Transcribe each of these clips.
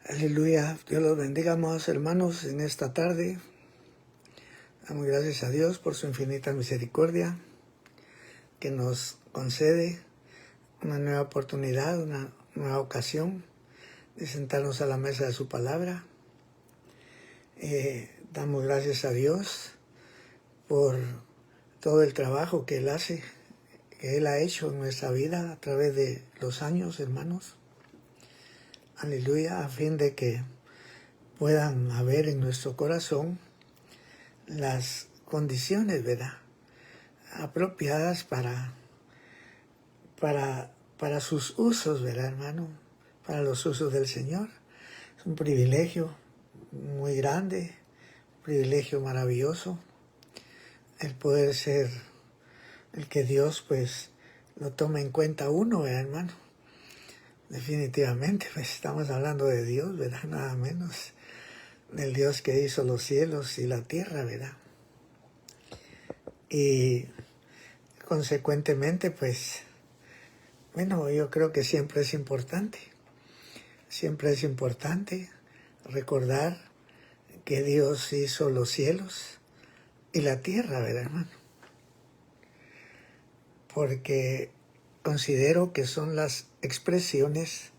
Aleluya, Dios los bendiga, amados hermanos, en esta tarde. Damos gracias a Dios por su infinita misericordia, que nos concede una nueva oportunidad, una nueva ocasión de sentarnos a la mesa de su palabra. Damos gracias a Dios por todo el trabajo que Él hace, que Él ha hecho en nuestra vida a través de los años, hermanos. Aleluya, a fin de que puedan haber en nuestro corazón las condiciones, ¿verdad?, apropiadas para sus usos, ¿verdad, hermano? Para los usos del Señor. Es un privilegio muy grande, un privilegio maravilloso, el poder ser el que Dios, pues, lo tome en cuenta uno, ¿verdad, hermano? Definitivamente, pues estamos hablando de Dios, ¿verdad? Nada menos del Dios que hizo los cielos y la tierra, ¿verdad? Y consecuentemente, pues, bueno, yo creo que siempre es importante recordar que Dios hizo los cielos y la tierra, ¿verdad, hermano? Porque considero que son las expresiones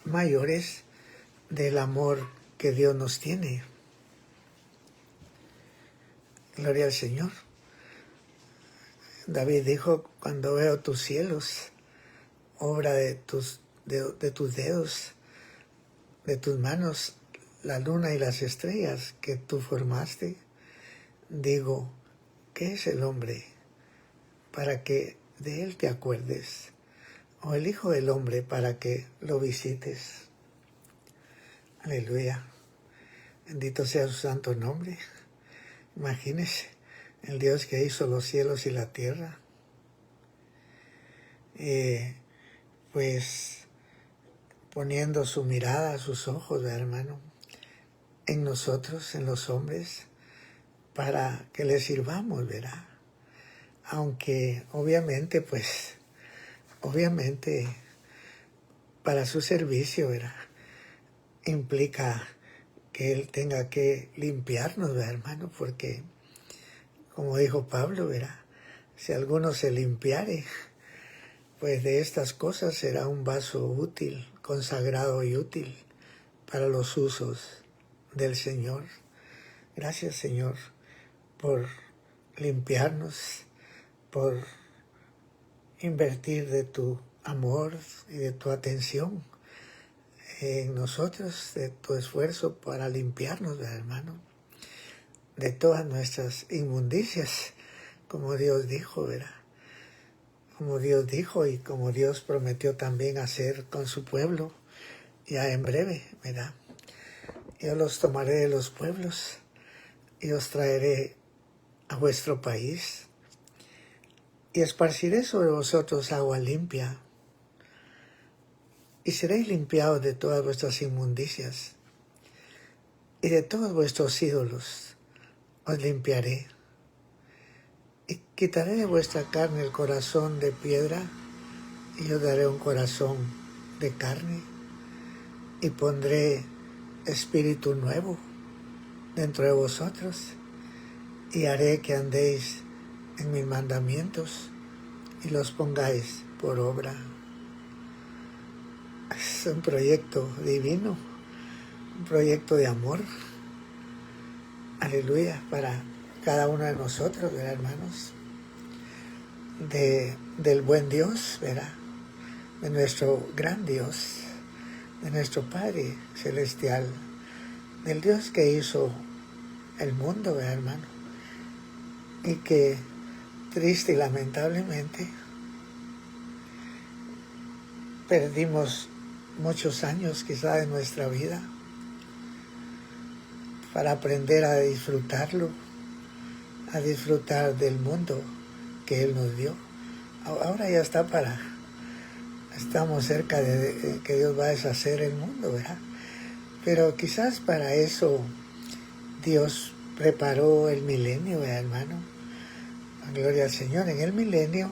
mayores del amor que Dios nos tiene. Gloria al Señor. David dijo, cuando veo tus cielos, obra de tus dedos, de tus manos, la luna y las estrellas que tú formaste, digo, ¿qué es el hombre para que de él te acuerdes? O el Hijo del Hombre para que lo visites. Aleluya. Bendito sea su santo nombre. Imagínese el Dios que hizo los cielos y la tierra. Pues poniendo su mirada, sus ojos, hermano, en nosotros, en los hombres, para que le sirvamos, ¿verdad? Aunque obviamente para su servicio, ¿verdad?, implica que Él tenga que limpiarnos, ¿verdad, hermano? Porque, como dijo Pablo, ¿verdad?, si alguno se limpiare, pues de estas cosas será un vaso útil, consagrado y útil para los usos del Señor. Gracias, Señor, por limpiarnos, por invertir de tu amor y de tu atención en nosotros, de tu esfuerzo para limpiarnos, ¿verdad, hermano?, de todas nuestras inmundicias, como Dios dijo, ¿verdad? Como Dios dijo y como Dios prometió también hacer con su pueblo ya en breve, ¿verdad? Yo los tomaré de los pueblos y os traeré a vuestro país y esparciré sobre vosotros agua limpia y seréis limpiados de todas vuestras inmundicias y de todos vuestros ídolos os limpiaré y quitaré de vuestra carne el corazón de piedra y os daré un corazón de carne y pondré espíritu nuevo dentro de vosotros y haré que andéis en mis mandamientos y los pongáis por obra. Es un proyecto divino, un proyecto de amor, aleluya, para cada uno de nosotros, ¿verdad, hermanos? Del buen Dios, ¿verdad?, de nuestro gran Dios, de nuestro Padre Celestial, del Dios que hizo el mundo, ¿verdad, hermano? Y que, triste y lamentablemente, perdimos muchos años quizá de nuestra vida para aprender a disfrutarlo, a disfrutar del mundo que Él nos dio. Ahora ya estamos cerca de que Dios va a deshacer el mundo, ¿verdad? Pero quizás para eso Dios preparó el milenio, ¿verdad, hermano? Gloria al Señor. En el milenio,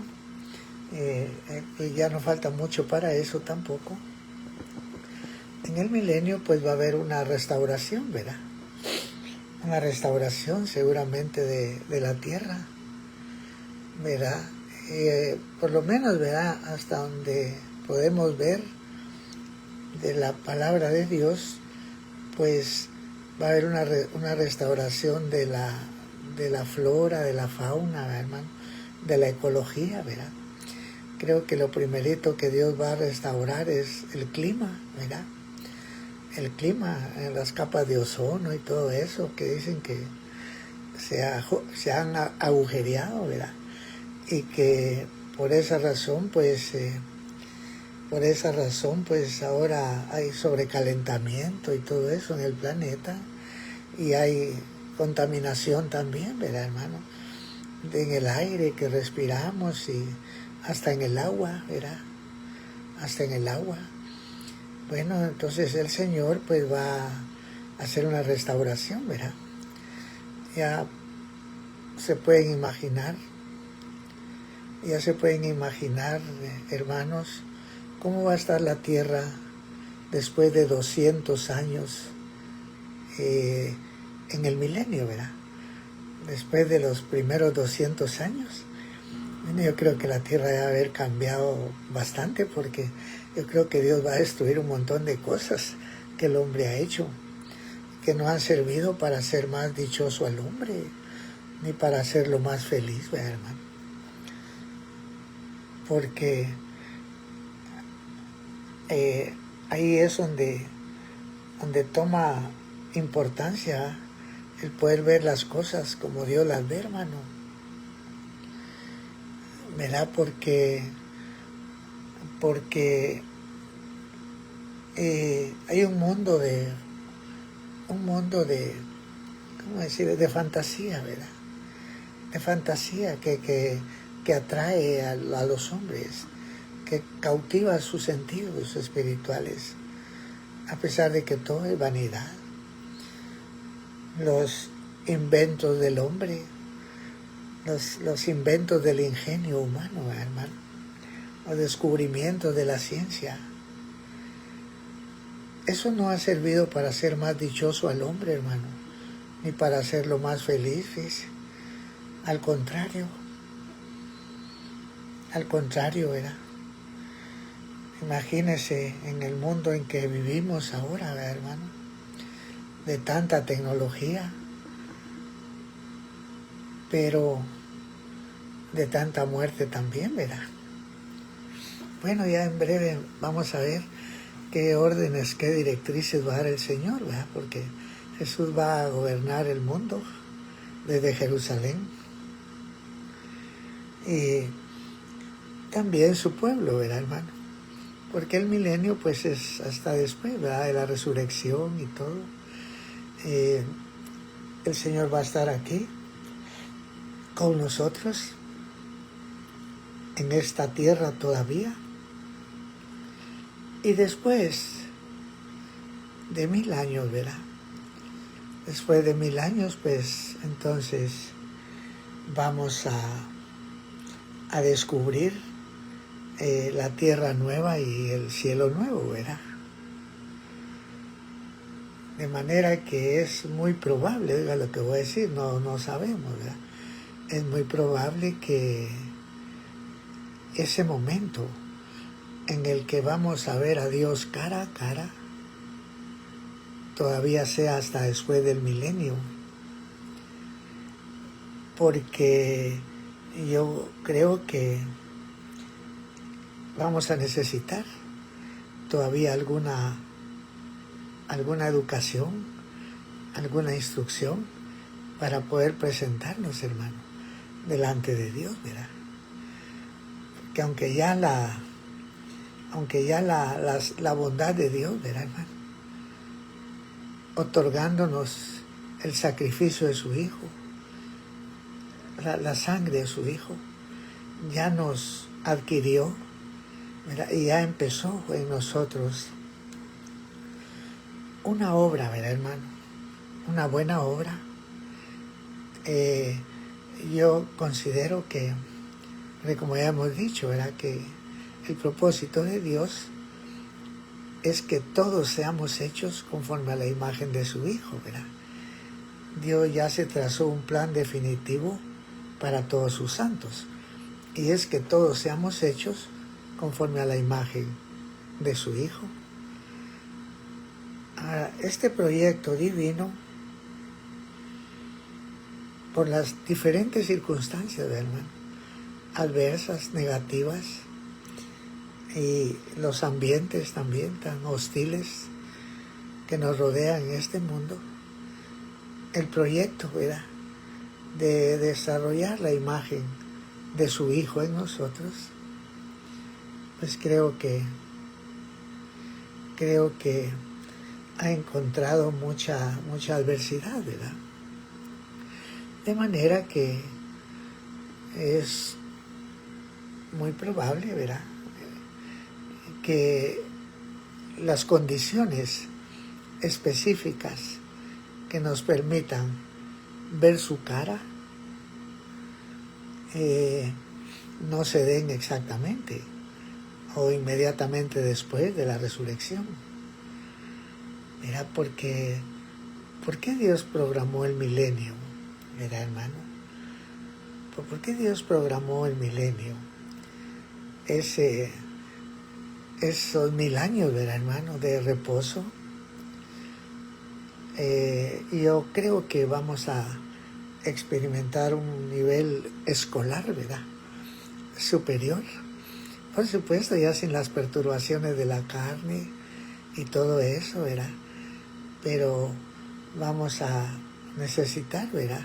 ya no falta mucho para eso tampoco. en el milenio pues va a haber una restauración, ¿verdad? Una restauración seguramente de la tierra, ¿verdad? Por lo menos, ¿verdad? Hasta donde podemos ver de la palabra de Dios, pues va a haber una restauración de la flora, de la fauna, ¿verdad, hermano? De la ecología, ¿verdad? Creo que lo primerito que Dios va a restaurar es el clima, ¿verdad? El clima, las capas de ozono y todo eso que dicen que se han agujereado, ¿verdad? Y que por esa razón, pues ahora hay sobrecalentamiento y todo eso en el planeta, y hay contaminación también, ¿verdad, hermano? En el aire que respiramos y hasta en el agua, ¿verdad? Hasta en el agua. Bueno, entonces el Señor pues va a hacer una restauración, ¿verdad? Ya se pueden imaginar, hermanos, cómo va a estar la tierra después de 200 años en el milenio, ¿verdad? Después de los primeros 200 años. Bueno, yo creo que la tierra debe haber cambiado bastante, porque yo creo que Dios va a destruir un montón de cosas que el hombre ha hecho, que no han servido para hacer más dichoso al hombre, ni para hacerlo más feliz, ¿verdad, hermano? Porque ahí es donde toma importancia el poder ver las cosas como Dios las ve, hermano, ¿verdad? Porque hay un mundo de, ¿cómo decir?, de fantasía, ¿verdad? De fantasía que atrae a los hombres, que cautiva sus sentidos espirituales, a pesar de que todo es vanidad. Los inventos del hombre, los inventos del ingenio humano, hermano, los descubrimientos de la ciencia, eso no ha servido para hacer más dichoso al hombre, hermano, ni para hacerlo más feliz, ¿sí? Al contrario, ¿verdad? Imagínese en el mundo en que vivimos ahora, ¿verdad, hermano? De tanta tecnología, pero de tanta muerte también, ¿verdad? Bueno, ya en breve vamos a ver qué órdenes, qué directrices va a dar el Señor, ¿verdad? Porque Jesús va a gobernar el mundo desde Jerusalén, y también su pueblo, ¿verdad, hermano? Porque el milenio pues es hasta después, ¿verdad?, de la resurrección y todo. El Señor va a estar aquí con nosotros en esta tierra todavía, y después de 1000 años, ¿verdad? Después de 1000 años, pues entonces vamos a descubrir la tierra nueva y el cielo nuevo, ¿verdad? De manera que es muy probable, oiga lo que voy a decir, no sabemos, ¿verdad? Es muy probable que ese momento en el que vamos a ver a Dios cara a cara todavía sea hasta después del milenio, porque yo creo que vamos a necesitar todavía alguna educación, alguna instrucción para poder presentarnos, hermano, delante de Dios, ¿verdad? Que aunque ya la bondad de Dios, ¿verdad, hermano?, otorgándonos el sacrificio de su Hijo, la sangre de su Hijo, ya nos adquirió, ¿verdad?, y ya empezó en nosotros una obra, ¿verdad, hermano? Una buena obra. Yo considero que, como ya hemos dicho, ¿verdad?, que el propósito de Dios es que todos seamos hechos conforme a la imagen de su Hijo, ¿verdad? Dios ya se trazó un plan definitivo para todos sus santos, y es que todos seamos hechos conforme a la imagen de su Hijo. Ahora, este proyecto divino, por las diferentes circunstancias, hermano, adversas, negativas, y los ambientes también tan hostiles que nos rodean en este mundo, el proyecto, ¿verdad?, de desarrollar la imagen de su Hijo en nosotros, pues creo que ha encontrado mucha adversidad, ¿verdad? De manera que es muy probable, ¿verdad?, que las condiciones específicas que nos permitan ver su cara no se den exactamente o inmediatamente después de la resurrección. Mira, ¿por qué Dios programó el milenio? Mira, hermano, ¿por qué Dios programó el milenio? Esos 1000 años, ¿verdad, hermano?, de reposo. Yo creo que vamos a experimentar un nivel escolar, ¿verdad?, superior. Por supuesto, ya sin las perturbaciones de la carne y todo eso, ¿verdad? Pero vamos a necesitar, ¿verdad?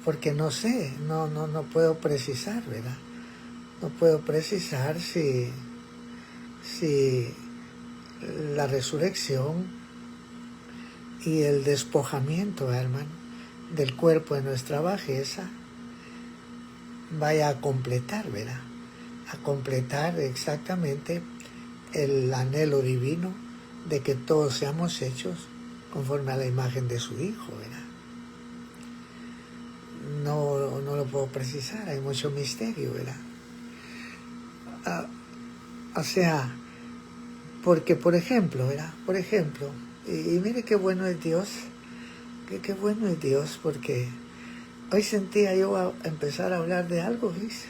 Porque no sé, no puedo precisar, ¿verdad? No puedo precisar si la resurrección y el despojamiento, hermano, del cuerpo de nuestra bajeza vaya a completar, ¿verdad? A completar exactamente el anhelo divino de que todos seamos hechos conforme a la imagen de su Hijo, ¿verdad? No lo puedo precisar, hay mucho misterio, ¿verdad? O sea, porque por ejemplo, ¿verdad? Por ejemplo, y mire qué bueno es Dios, qué bueno es Dios, porque hoy sentía yo a empezar a hablar de algo, ¿viste?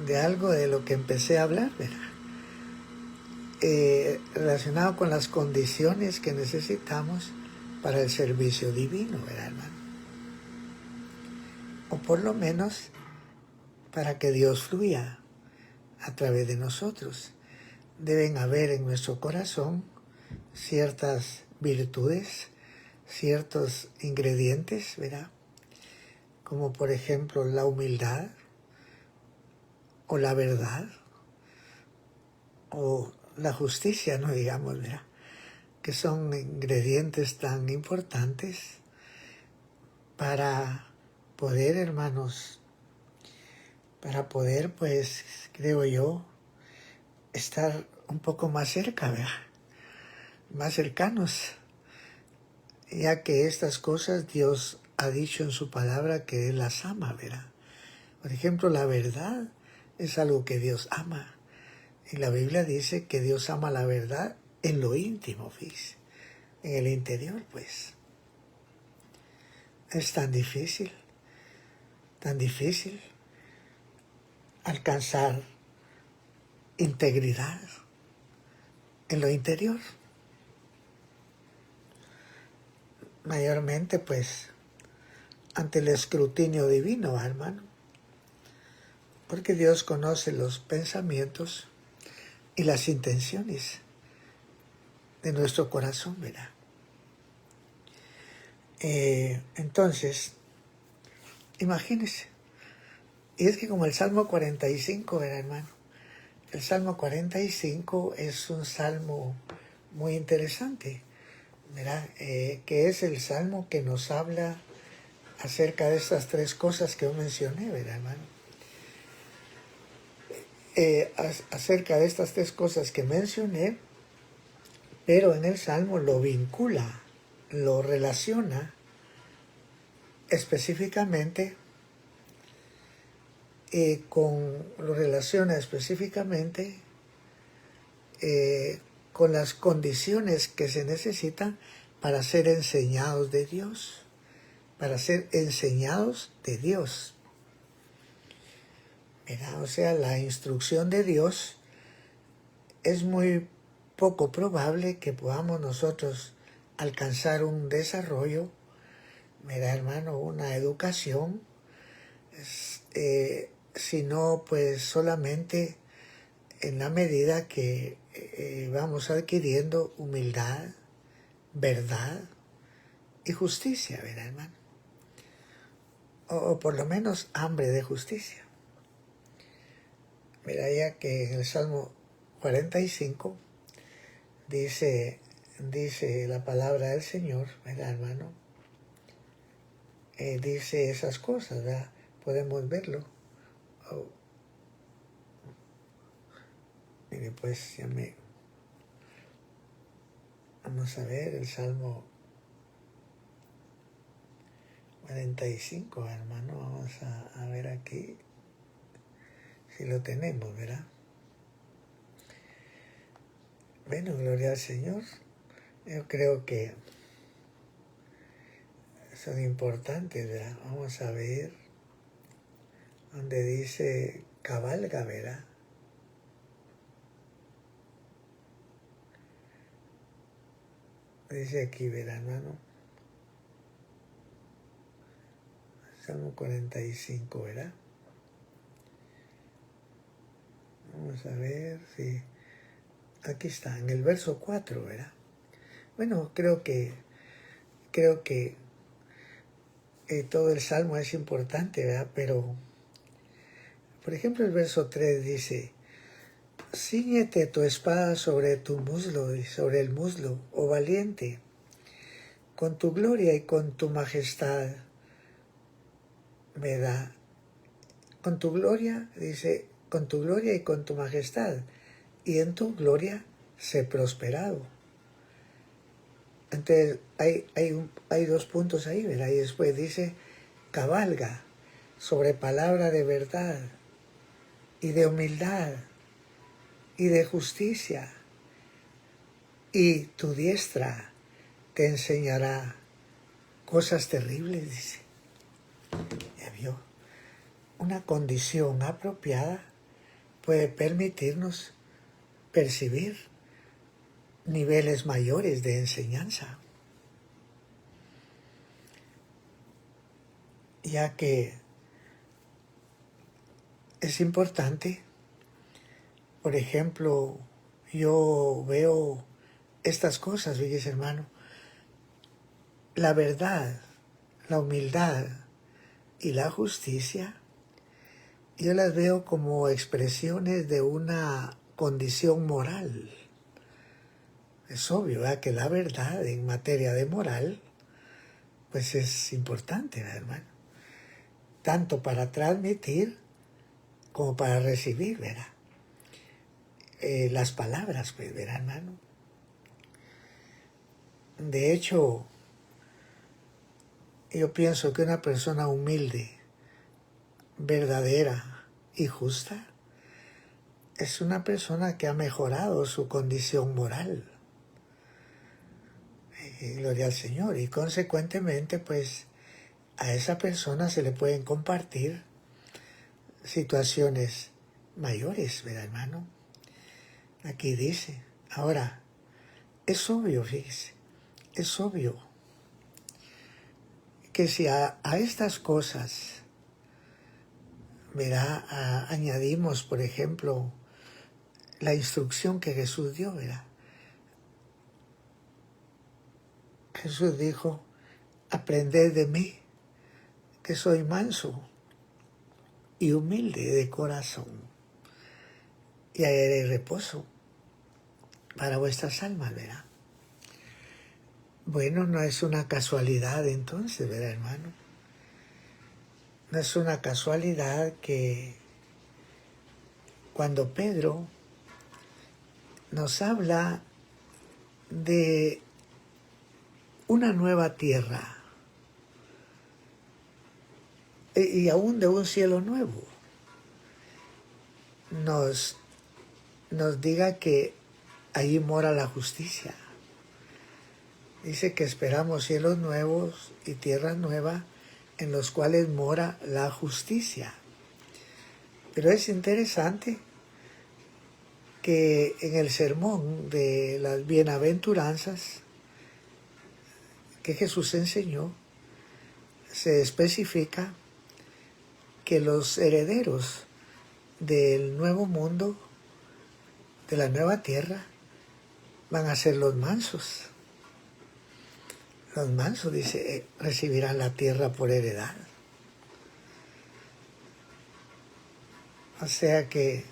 De algo de lo que empecé a hablar, ¿verdad? Relacionado con las condiciones que necesitamos para el servicio divino, ¿verdad, hermano? O por lo menos para que Dios fluya a través de nosotros. Deben haber en nuestro corazón ciertas virtudes, ciertos ingredientes, ¿verdad? Como por ejemplo la humildad, o la verdad, o la justicia, no digamos, ¿verdad?, que son ingredientes tan importantes para poder, hermanos, para poder, pues, creo yo, estar un poco más cerca, ¿verdad?, más cercanos, ya que estas cosas Dios ha dicho en su palabra que Él las ama, ¿verdad? Por ejemplo, la verdad es algo que Dios ama. Y la Biblia dice que Dios ama la verdad en lo íntimo, ¿ves?, en el interior, pues. Es tan difícil alcanzar integridad en lo interior. Mayormente, pues, ante el escrutinio divino, hermano. Porque Dios conoce los pensamientos y las intenciones de nuestro corazón, ¿verdad? Entonces, imagínense. Y es que como el Salmo 45, ¿verdad, hermano? El Salmo 45 es un salmo muy interesante, ¿verdad? Que es el salmo que nos habla acerca de estas tres cosas que yo mencioné, ¿verdad, hermano? Acerca de estas tres cosas que mencioné, pero en el salmo lo vincula, lo relaciona específicamente lo relaciona específicamente con las condiciones que se necesitan para ser enseñados de Dios, para ser enseñados de Dios. Mira, o sea, la instrucción de Dios es muy poco probable que podamos nosotros alcanzar un desarrollo, mira hermano, una educación, sino pues solamente en la medida que vamos adquiriendo humildad, verdad y justicia, ¿verdad, hermano? O por lo menos hambre de justicia. Mira ya que en el Salmo 45 dice la palabra del Señor, ¿verdad, hermano? Dice esas cosas, ¿verdad? Podemos verlo. Mire, pues vamos a ver el Salmo 45, hermano. Vamos a ver aquí si lo tenemos, ¿verdad? Bueno, gloria al Señor. Yo creo que son importantes, ¿verdad? Vamos a ver donde dice cabalga, ¿verdad? Dice aquí, ¿verdad, hermano? Salmo 45, ¿verdad? Vamos a ver si... Aquí está, en el verso 4, ¿verdad? Bueno, creo que todo el Salmo es importante, ¿verdad? Pero, por ejemplo, el verso 3 dice, cíñete tu espada sobre tu muslo y sobre el muslo, oh valiente, con tu gloria y con tu majestad, ¿verdad? Con tu gloria, dice, con tu gloria y con tu majestad, y en tu gloria sé prosperado. Entonces, hay dos puntos ahí, ¿verdad? Y después dice, cabalga sobre palabra de verdad y de humildad y de justicia, y tu diestra te enseñará cosas terribles, dice. Ya vio, una condición apropiada puede permitirnos percibir niveles mayores de enseñanza, ya que es importante. Por ejemplo, yo veo estas cosas, fíjese hermano, la verdad, la humildad y la justicia, yo las veo como expresiones de una condición moral. Es obvio, ¿verdad?, que la verdad en materia de moral, pues es importante, ¿verdad, hermano? Tanto para transmitir como para recibir, ¿verdad? Las palabras, pues, ¿verdad, hermano? De hecho, yo pienso que una persona humilde, verdadera y justa es una persona que ha mejorado su condición moral. Gloria al Señor. Y consecuentemente, pues, a esa persona se le pueden compartir situaciones mayores, ¿verdad, hermano? Aquí dice, ahora, es obvio, fíjese, es obvio que si a estas cosas, ¿verdad?, añadimos, por ejemplo, la instrucción que Jesús dio, ¿verdad? Jesús dijo, aprended de mí, que soy manso y humilde de corazón, y hallaré reposo para vuestras almas, ¿verdad? Bueno, no es una casualidad entonces, ¿verdad, hermano? No es una casualidad que cuando Pedro nos habla de una nueva tierra y aún de un cielo nuevo, nos diga que ahí mora la justicia. Dice que esperamos cielos nuevos y tierra nueva en los cuales mora la justicia. Pero es interesante que en el sermón de las bienaventuranzas que Jesús enseñó, se especifica que los herederos del nuevo mundo, de la nueva tierra, van a ser los mansos. Los mansos, dice, recibirán la tierra por heredad. O sea que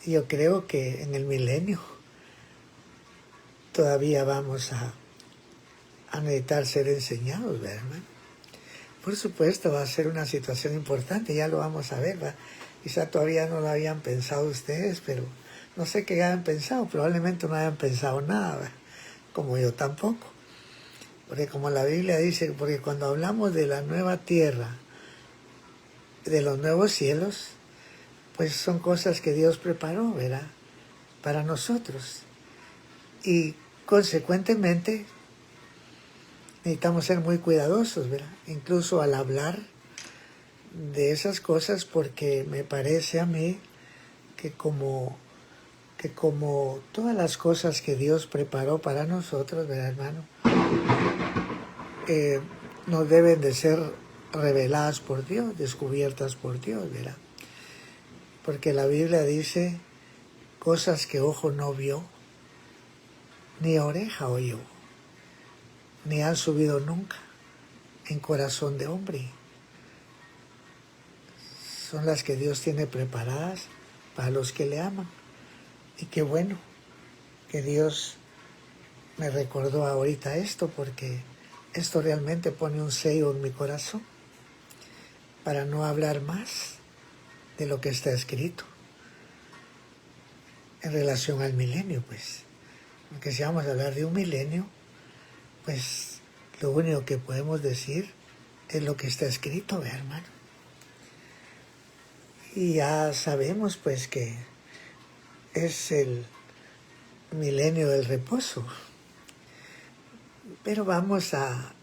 yo creo que en el milenio todavía vamos a necesitar ser enseñados, ¿verdad, hermano? Por supuesto va a ser una situación importante, ya lo vamos a ver, ¿verdad? Quizá todavía no lo habían pensado ustedes, pero no sé qué hayan pensado, probablemente no hayan pensado nada, ¿verdad? Como yo tampoco. Porque como la Biblia dice, porque cuando hablamos de la nueva tierra, de los nuevos cielos, pues son cosas que Dios preparó, ¿verdad? Para nosotros. Y consecuentemente necesitamos ser muy cuidadosos, ¿verdad? Incluso al hablar de esas cosas, porque me parece a mí que como todas las cosas que Dios preparó para nosotros, ¿verdad, hermano? Nos deben de ser reveladas por Dios, descubiertas por Dios, ¿verdad? Porque la Biblia dice cosas que ojo no vio, ni oreja oyó, ni han subido nunca en corazón de hombre. Son las que Dios tiene preparadas para los que le aman. Y qué bueno que Dios me recordó ahorita esto, porque esto realmente pone un sello en mi corazón para no hablar más de lo que está escrito en relación al milenio, pues. Porque si vamos a hablar de un milenio, pues lo único que podemos decir es lo que está escrito, ¿verdad, hermano? Y ya sabemos pues que es el milenio del reposo. Pero vamos a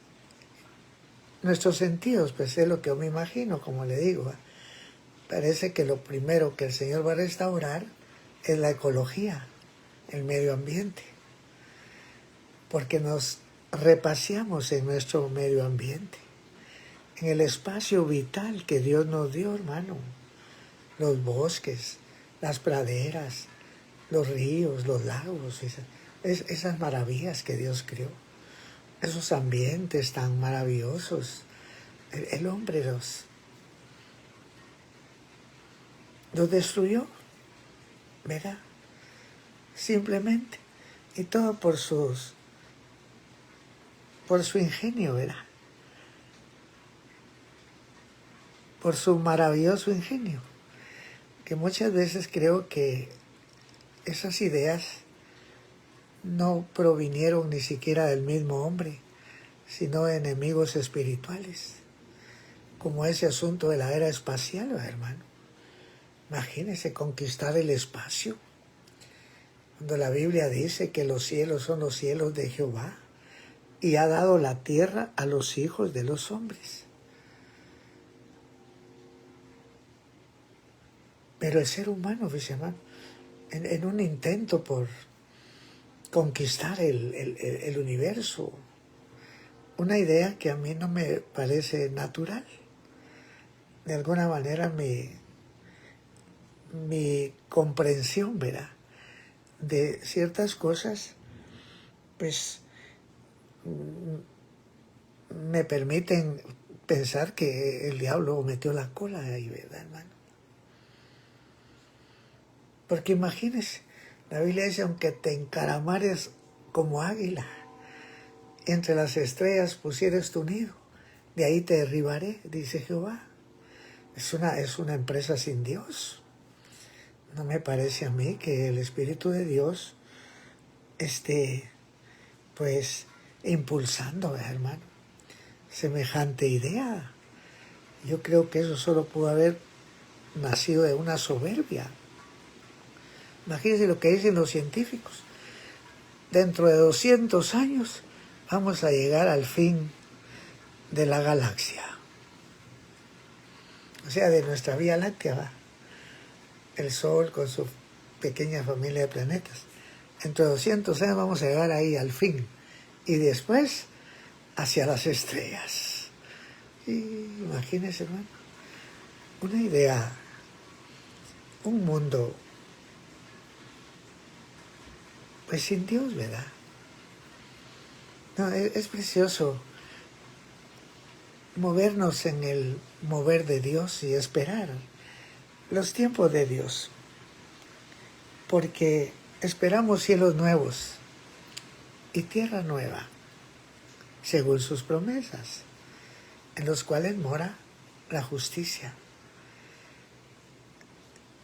nuestros sentidos, pues es lo que yo me imagino, como le digo. Parece que lo primero que el Señor va a restaurar es la ecología, el medio ambiente. Porque nos repaseamos en nuestro medio ambiente, en el espacio vital que Dios nos dio, hermano. Los bosques, las praderas, los ríos, los lagos, esas maravillas que Dios creó, esos ambientes tan maravillosos. El hombre los destruyó, ¿verdad? Simplemente. Y todo por su ingenio, ¿verdad? Por su maravilloso ingenio. Que muchas veces creo que esas ideas no provinieron ni siquiera del mismo hombre, sino de enemigos espirituales, como ese asunto de la era espacial, hermano. Imagínense conquistar el espacio, cuando la Biblia dice que los cielos son los cielos de Jehová y ha dado la tierra a los hijos de los hombres. Pero el ser humano, pues, hermano, en un intento por conquistar el universo, una idea que a mí no me parece natural. De alguna manera mi comprensión, ¿verdad?, de ciertas cosas, pues me permiten pensar que el diablo metió la cola ahí, ¿verdad, hermano? Porque imagínese, la Biblia dice, aunque te encaramares como águila, entre las estrellas pusieres tu nido, de ahí te derribaré, dice Jehová. Es una empresa sin Dios. No me parece a mí que el Espíritu de Dios esté, pues, impulsando, hermano, semejante idea. Yo creo que eso solo pudo haber nacido de una soberbia Imagínense lo que dicen los científicos. Dentro de 200 años vamos a llegar al fin de la galaxia. O sea, de nuestra Vía Láctea, ¿va? El Sol con su pequeña familia de planetas. Dentro de 200 años vamos a llegar ahí al fin. Y después hacia las estrellas. Y imagínense, hermano, una idea, un mundo pues sin Dios, ¿verdad? No, es precioso movernos en el mover de Dios y esperar los tiempos de Dios, porque esperamos cielos nuevos y tierra nueva, según sus promesas, en los cuales mora la justicia.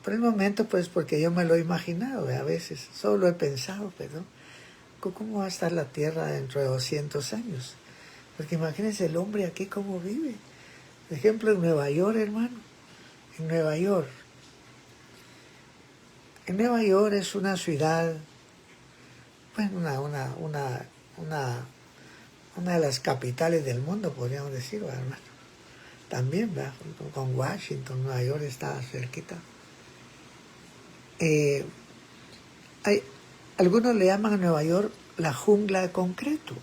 Por el momento, pues, porque yo me lo he imaginado, a veces, solo he pensado, perdón, ¿cómo va a estar la tierra dentro de 200 años? Porque imagínense el hombre aquí cómo vive. Por ejemplo, en Nueva York, hermano, en Nueva York. En Nueva York es una ciudad, bueno, una de las capitales del mundo, podríamos decir, hermano. También, ¿verdad? Con Washington, Nueva York está cerquita. Algunos le llaman a Nueva York la jungla de concreto,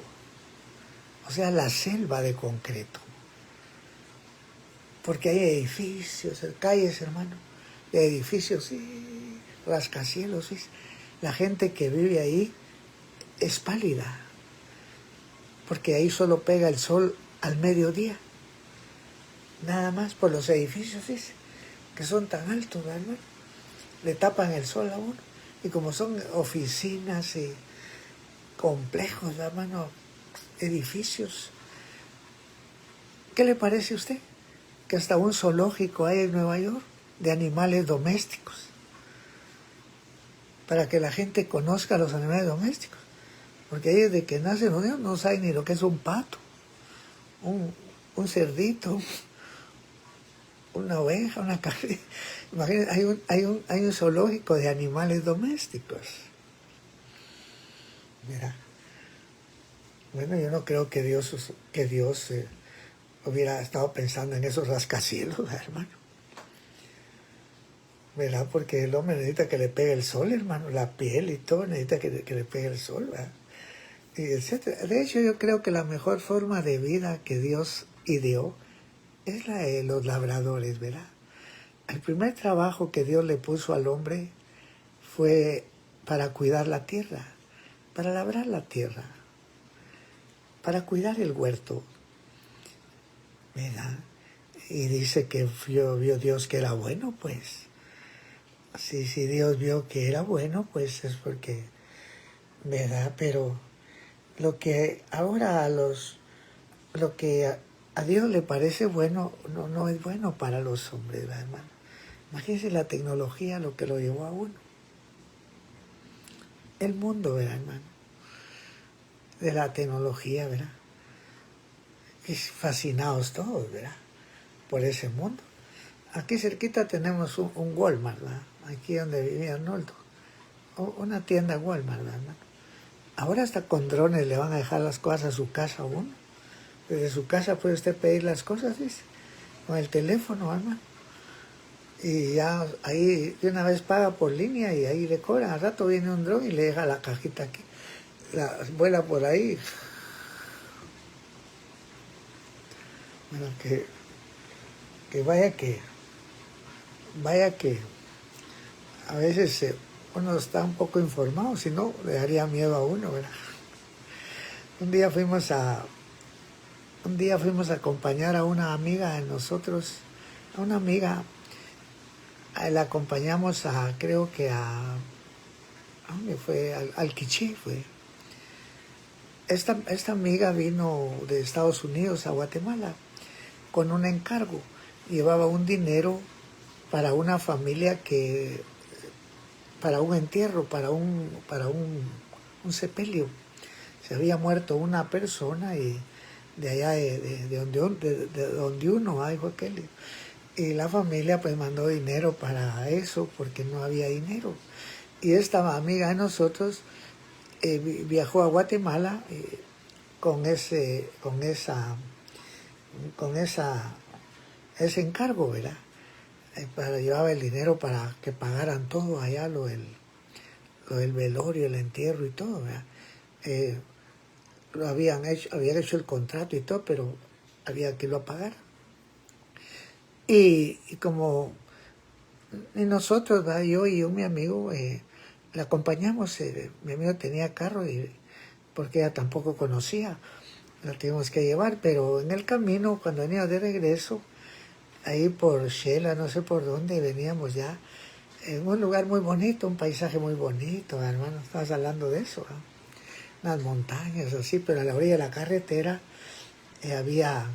o sea, la selva de concreto, porque hay edificios, calles, hermano, de edificios, sí, rascacielos, sí. La gente que vive ahí es pálida, porque ahí solo pega el sol al mediodía, nada más por los edificios, sí, que son tan altos, hermano. Le tapan el sol a uno. Y como son oficinas y complejos, hermano, edificios. ¿Qué le parece a usted? Que hasta un zoológico hay en Nueva York de animales domésticos. Para que la gente conozca a los animales domésticos. Porque ahí desde que nacen los niños no saben ni lo que es un pato, un cerdito, una oveja, una cabra. Imagínense, hay un zoológico de animales domésticos. Mira, bueno, yo no creo que Dios hubiera estado pensando en esos rascacielos, hermano. ¿Verdad? Porque el hombre necesita que le pegue el sol, hermano, la piel y todo, necesita que le pegue el sol, ¿verdad? Y etcétera. De hecho, yo creo que la mejor forma de vida que Dios ideó es la de los labradores, ¿verdad? El primer trabajo que Dios le puso al hombre fue para cuidar la tierra, para labrar la tierra, para cuidar el huerto, ¿verdad? Y dice que vio Dios que era bueno, pues. Si Dios vio que era bueno, pues es porque, ¿verdad? Pero lo que ahora lo que a Dios le parece bueno, no es bueno para los hombres, ¿verdad, hermano? Imagínense la tecnología, lo que lo llevó a uno. El mundo, ¿verdad, hermano? De la tecnología, ¿verdad? Y fascinados todos, ¿verdad? Por ese mundo. Aquí cerquita tenemos un Walmart, ¿verdad? Aquí donde vivía Arnoldo. Una tienda Walmart, ¿verdad, hermano? Ahora hasta con drones le van a dejar las cosas a su casa a uno. Desde su casa puede usted pedir las cosas, dice, con el teléfono, hermano. Y ya ahí de una vez paga por línea y ahí le cobran. Al rato viene un dron y le deja la cajita aquí. Vuela por ahí. Bueno, que vaya que a veces uno está un poco informado, si no le daría miedo a uno, ¿verdad? Un día fuimos a acompañar a una amiga de nosotros, a una amiga. La acompañamos creo que ¿a dónde fue? Al Quiché fue. Esta amiga vino de Estados Unidos a Guatemala con un encargo. Llevaba un dinero para una familia para un entierro, para un sepelio. Se había muerto una persona y de allá de donde uno, dijo aquel. Y la familia pues mandó dinero para eso porque no había dinero. Y esta amiga de nosotros viajó a Guatemala con ese encargo, ¿verdad? Para llevar el dinero para que pagaran todo allá, lo del velorio, el entierro y todo, ¿verdad? Habían hecho el contrato y todo, pero había que irlo a pagar. Y como nosotros, ¿verdad? Yo y mi amigo, le acompañamos. Mi amigo tenía carro porque ella tampoco conocía, la tuvimos que llevar, pero en el camino, cuando venía de regreso, ahí por Shela, no sé por dónde, veníamos ya en un lugar muy bonito, un paisaje muy bonito, hermano, estabas hablando de eso, ¿no? Unas montañas así, pero a la orilla de la carretera había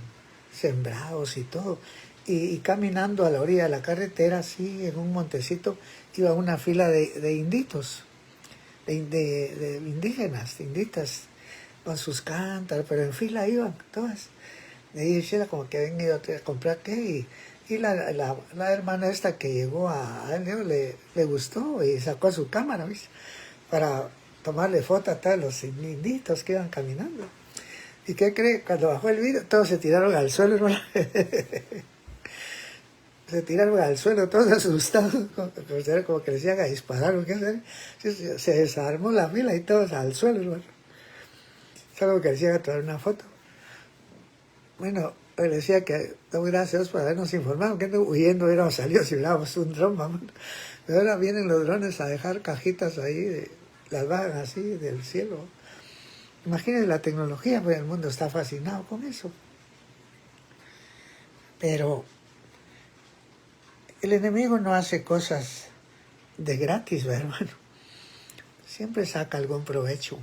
sembrados y todo. Y caminando a la orilla de la carretera, así, en un montecito, iba una fila de inditos, de indígenas, de inditas, con sus cántaros, pero en fila iban todas. De ahí era como que habían ido a comprar qué, y la hermana esta que llegó a él le gustó y sacó su cámara, ¿viste? Para tomarle foto a todos los inditos que iban caminando. ¿Y qué cree? Cuando bajó el video, todos se tiraron al suelo, ¿no? Se tiraron al suelo todos asustados, como que les iban a disparar o qué hacer. Se desarmó la fila y todos al suelo, hermano. Solo que les iban a traer una foto. Bueno, le decía que muy gracias por habernos informado, que huyendo hubiéramos salido si hubiéramos un dron, mamá. Pero ahora vienen los drones a dejar cajitas ahí, las bajan así del cielo. Imagínense la tecnología, pues el mundo está fascinado con eso. Pero el enemigo no hace cosas de gratis, ¿verdad, hermano? Siempre saca algún provecho.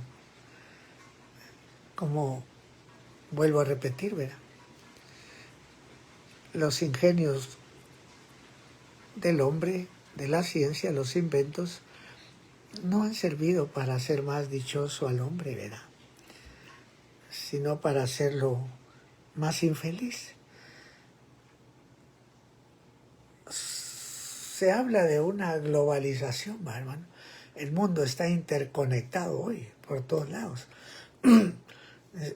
Como vuelvo a repetir, ¿verdad? Los ingenios del hombre, de la ciencia, los inventos, no han servido para hacer más dichoso al hombre, ¿verdad? Sino para hacerlo más infeliz. Se habla de una globalización, hermano. El mundo está interconectado hoy por todos lados.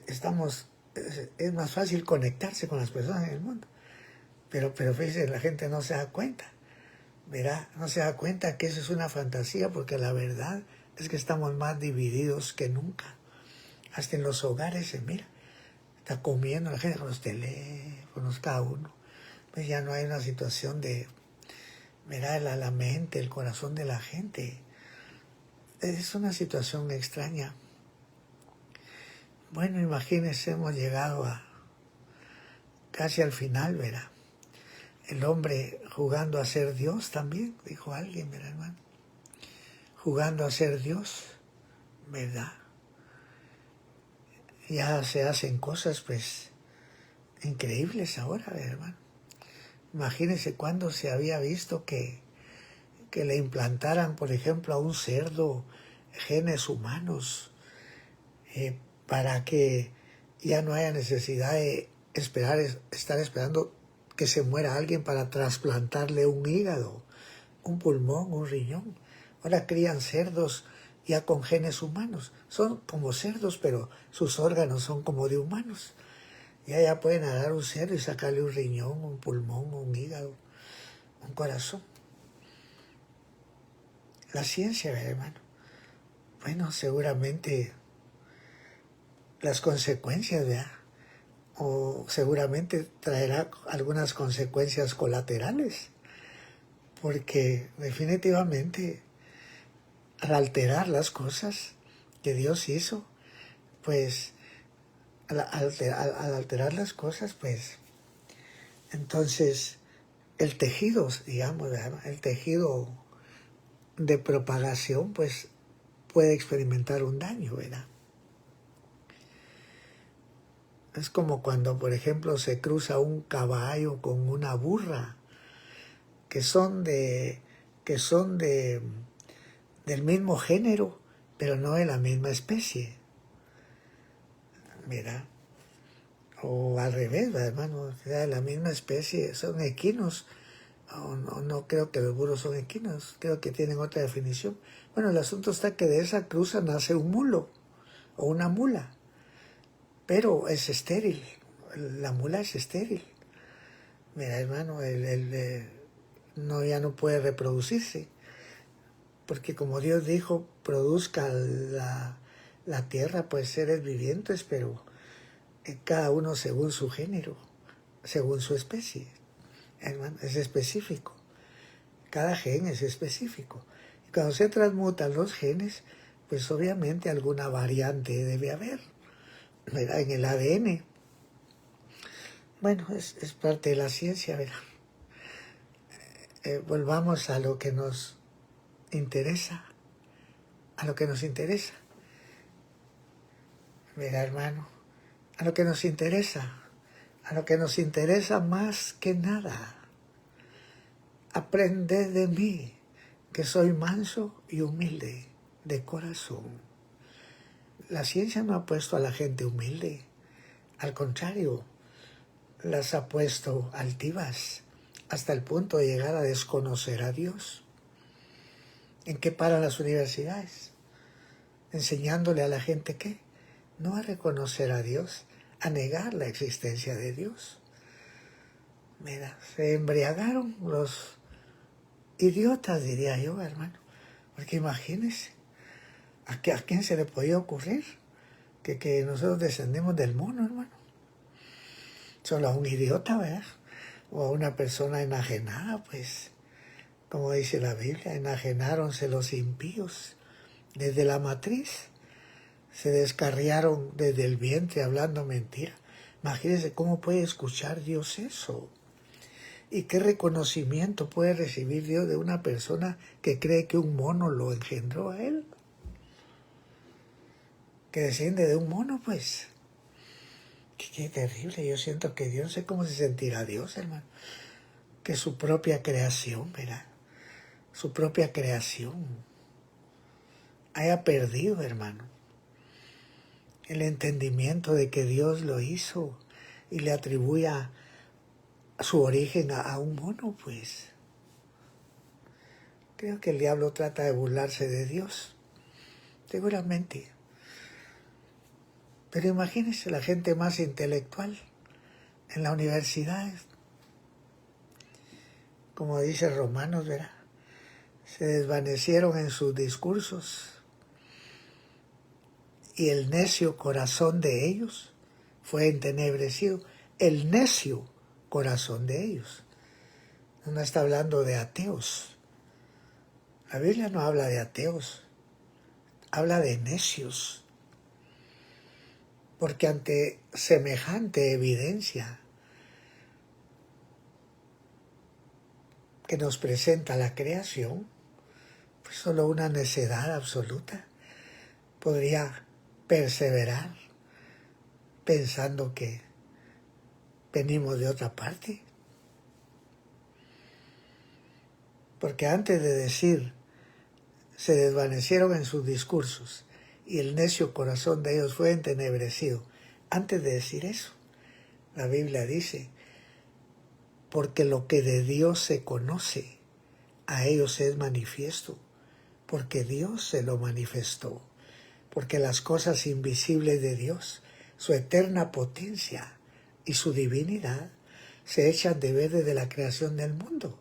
Es más fácil conectarse con las personas en el mundo. Pero fíjense, la gente no se da cuenta. Verá, no se da cuenta que eso es una fantasía, porque la verdad es que estamos más divididos que nunca. Hasta en los hogares se mira. Está comiendo la gente con los teléfonos, cada uno. Pues ya no hay una situación de, verá, la mente, el corazón de la gente. Es una situación extraña. Bueno, imagínense, hemos llegado casi al final, verá. El hombre jugando a ser Dios también, dijo alguien, verá, hermano. Jugando a ser Dios, ¿verdad? Ya se hacen cosas, pues, increíbles ahora, ¿verdad, hermano? Imagínense cuando se había visto que le implantaran, por ejemplo, a un cerdo genes humanos, para que ya no haya necesidad de estar esperando que se muera alguien para trasplantarle un hígado, un pulmón, un riñón. Ahora crían cerdos ya con genes humanos. Son como cerdos, pero sus órganos son como de humanos. Ya pueden agarrar un cerdo y sacarle un riñón, un pulmón, un hígado, un corazón. La ciencia, hermano. Bueno, seguramente las consecuencias, ¿verdad? O seguramente traerá algunas consecuencias colaterales, porque definitivamente al alterar las cosas que Dios hizo, pues al alterar las cosas, pues entonces el tejido, digamos, ¿verdad? El tejido de propagación, pues puede experimentar un daño, ¿verdad? Es como cuando, por ejemplo, se cruza un caballo con una burra, que son del mismo género, pero no de la misma especie. Mira, o al revés, hermano, de la misma especie, son equinos, no creo que los burros son equinos, creo que tienen otra definición. Bueno, el asunto está que de esa cruza nace un mulo o una mula, pero es estéril, la mula es estéril. Mira, hermano, ya no puede reproducirse, porque como Dios dijo, produzca la tierra pues seres vivientes, pero cada uno según su género, según su especie. Hermano, es específico. Cada gen es específico. Y cuando se transmutan los genes, pues obviamente alguna variante debe haber, ¿verdad? En el ADN. Bueno, es parte de la ciencia, ¿verdad? Volvamos a lo que nos interesa. A lo que nos interesa. Mira, hermano, a lo que nos interesa. A lo que nos interesa más que nada. Aprended de mí, que soy manso y humilde de corazón. La ciencia no ha puesto a la gente humilde. Al contrario, las ha puesto altivas hasta el punto de llegar a desconocer a Dios. ¿En qué paran las universidades? Enseñándole a la gente ¿qué? No a reconocer a Dios, a negar la existencia de Dios. Mira, se embriagaron los idiotas, diría yo, hermano. Porque imagínense, ¿a quién se le podía ocurrir que nosotros descendemos del mono, hermano? Solo a un idiota, ¿verdad? O a una persona enajenada, pues, como dice la Biblia, enajenáronse los impíos desde la matriz, se descarriaron desde el vientre hablando mentira. Imagínense cómo puede escuchar Dios eso. ¿Y qué reconocimiento puede recibir Dios de una persona que cree que un mono lo engendró a él? Que desciende de un mono, pues. Qué terrible. Yo siento que Dios, no sé cómo se sentirá Dios, hermano. Que su propia creación, ¿verdad? Su propia creación haya perdido, hermano, el entendimiento de que Dios lo hizo y le atribuya su origen a un mono, pues. Creo que el diablo trata de burlarse de Dios, seguramente. Pero imagínense la gente más intelectual en la universidad, como dice Romanos, ¿verdad? Se desvanecieron en sus discursos y el necio corazón de ellos fue entenebrecido. El necio corazón de ellos. No está hablando de ateos. La Biblia no habla de ateos, habla de necios. Porque ante semejante evidencia que nos presenta la creación, pues solo una necedad absoluta podría perseverar pensando que venimos de otra parte. Porque antes de decir, se desvanecieron en sus discursos y el necio corazón de ellos fue entenebrecido, antes de decir eso, la Biblia dice, porque lo que de Dios se conoce, a ellos es manifiesto, porque Dios se lo manifestó, porque las cosas invisibles de Dios, su eterna potencia y su divinidad, se echan de ver desde la creación del mundo,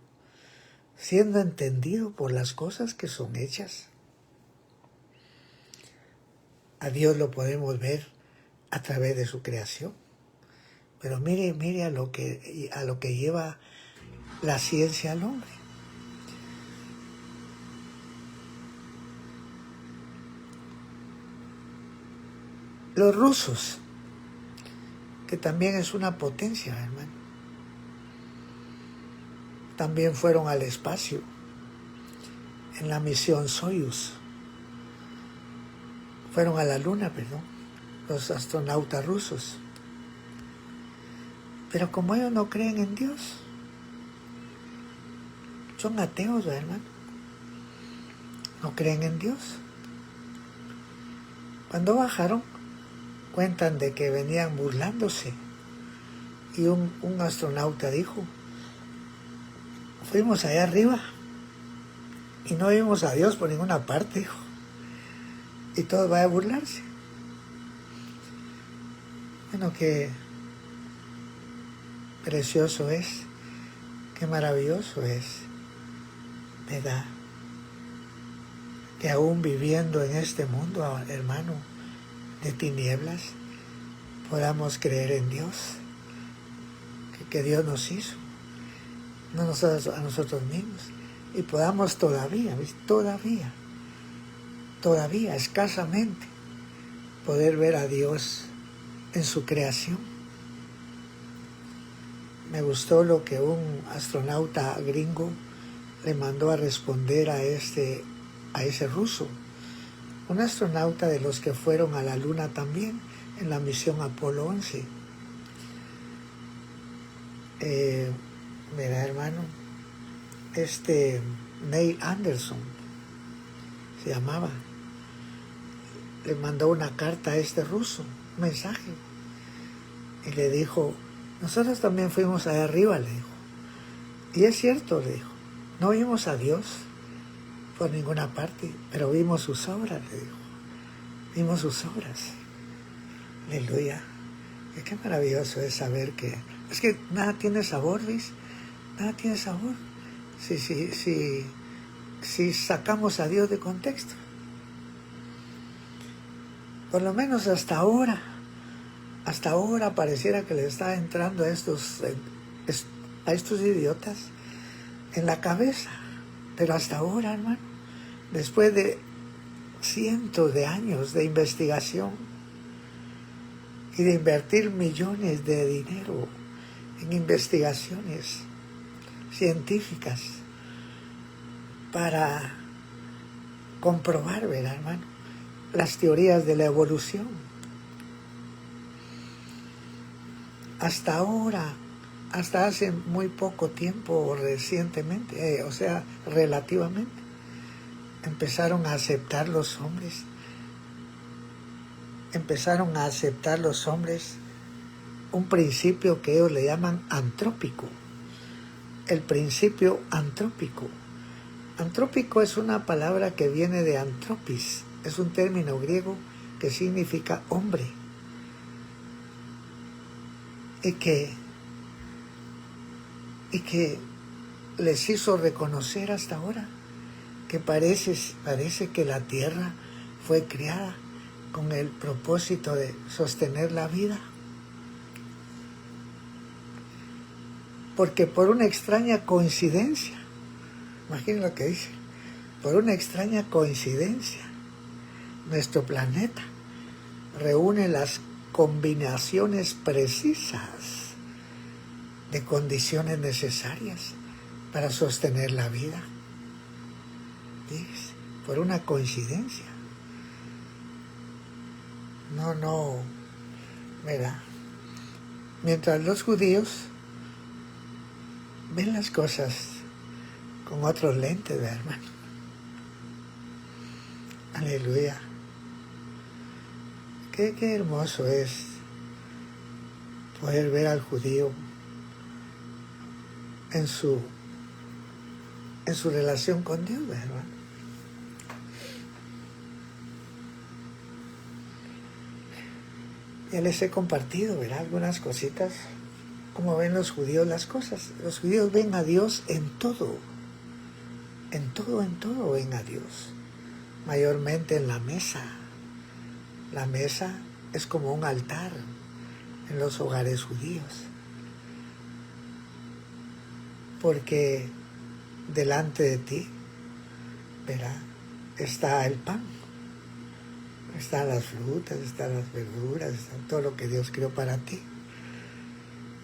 siendo entendido por las cosas que son hechas. A Dios lo podemos ver a través de su creación. Pero mire a lo que lleva la ciencia al hombre. Los rusos, que también es una potencia, hermano, también fueron al espacio en la misión Soyuz. Fueron a la luna, los astronautas rusos. Pero como ellos no creen en Dios, son ateos, hermano. No creen en Dios. Cuando bajaron, cuentan de que venían burlándose. Y un astronauta dijo, fuimos allá arriba y no vimos a Dios por ninguna parte, hijo. Y todos van a burlarse. Bueno, qué precioso es, qué maravilloso es, ¿verdad? Que aún viviendo en este mundo, hermano, de tinieblas, podamos creer en Dios, que Dios nos hizo, no nosotros a nosotros mismos, y podamos todavía, escasamente, poder ver a Dios en su creación. Me gustó lo que un astronauta gringo le mandó a responder a ese ruso, un astronauta de los que fueron a la luna también en la misión Apolo 11. Mira, hermano, Neil Anderson se llamaba, le mandó una carta a este ruso, un mensaje, y le dijo: nosotros también fuimos allá arriba, le dijo. Y es cierto, le dijo, no vimos a Dios por ninguna parte, pero vimos sus obras, le dijo. Vimos sus obras. Aleluya. Y qué maravilloso es saber que... Es que nada tiene sabor, ¿ves? Nada tiene sabor. Si sacamos a Dios de contexto. Por lo menos hasta ahora pareciera que le está entrando a estos idiotas en la cabeza. Pero hasta ahora, hermano, después de cientos de años de investigación y de invertir millones de dinero en investigaciones científicas para comprobar, ¿verdad, hermano?, las teorías de la evolución. Hasta ahora, hasta hace muy poco tiempo, recientemente, relativamente, empezaron a aceptar los hombres un principio que ellos le llaman antrópico, el principio antrópico. Antrópico es una palabra que viene de antropis, es un término griego que significa hombre, y que les hizo reconocer hasta ahora que parece que la tierra fue creada con el propósito de sostener la vida. Porque por una extraña coincidencia, imaginen lo que dice, por una extraña coincidencia, nuestro planeta reúne las combinaciones precisas de condiciones necesarias para sostener la vida. ¿Ves? Por una coincidencia. No, mira, mientras los judíos ven las cosas con otros lentes, hermano. Aleluya. Qué hermoso es poder ver al judío en su relación con Dios, hermano. Ya les he compartido, ¿verdad?, algunas cositas, cómo ven los judíos las cosas. Los judíos ven a Dios en todo ven a Dios, mayormente en la mesa. La mesa es como un altar en los hogares judíos, porque delante de ti, ¿verdad?, está el pan, están las frutas, están las verduras, está todo lo que Dios creó para ti.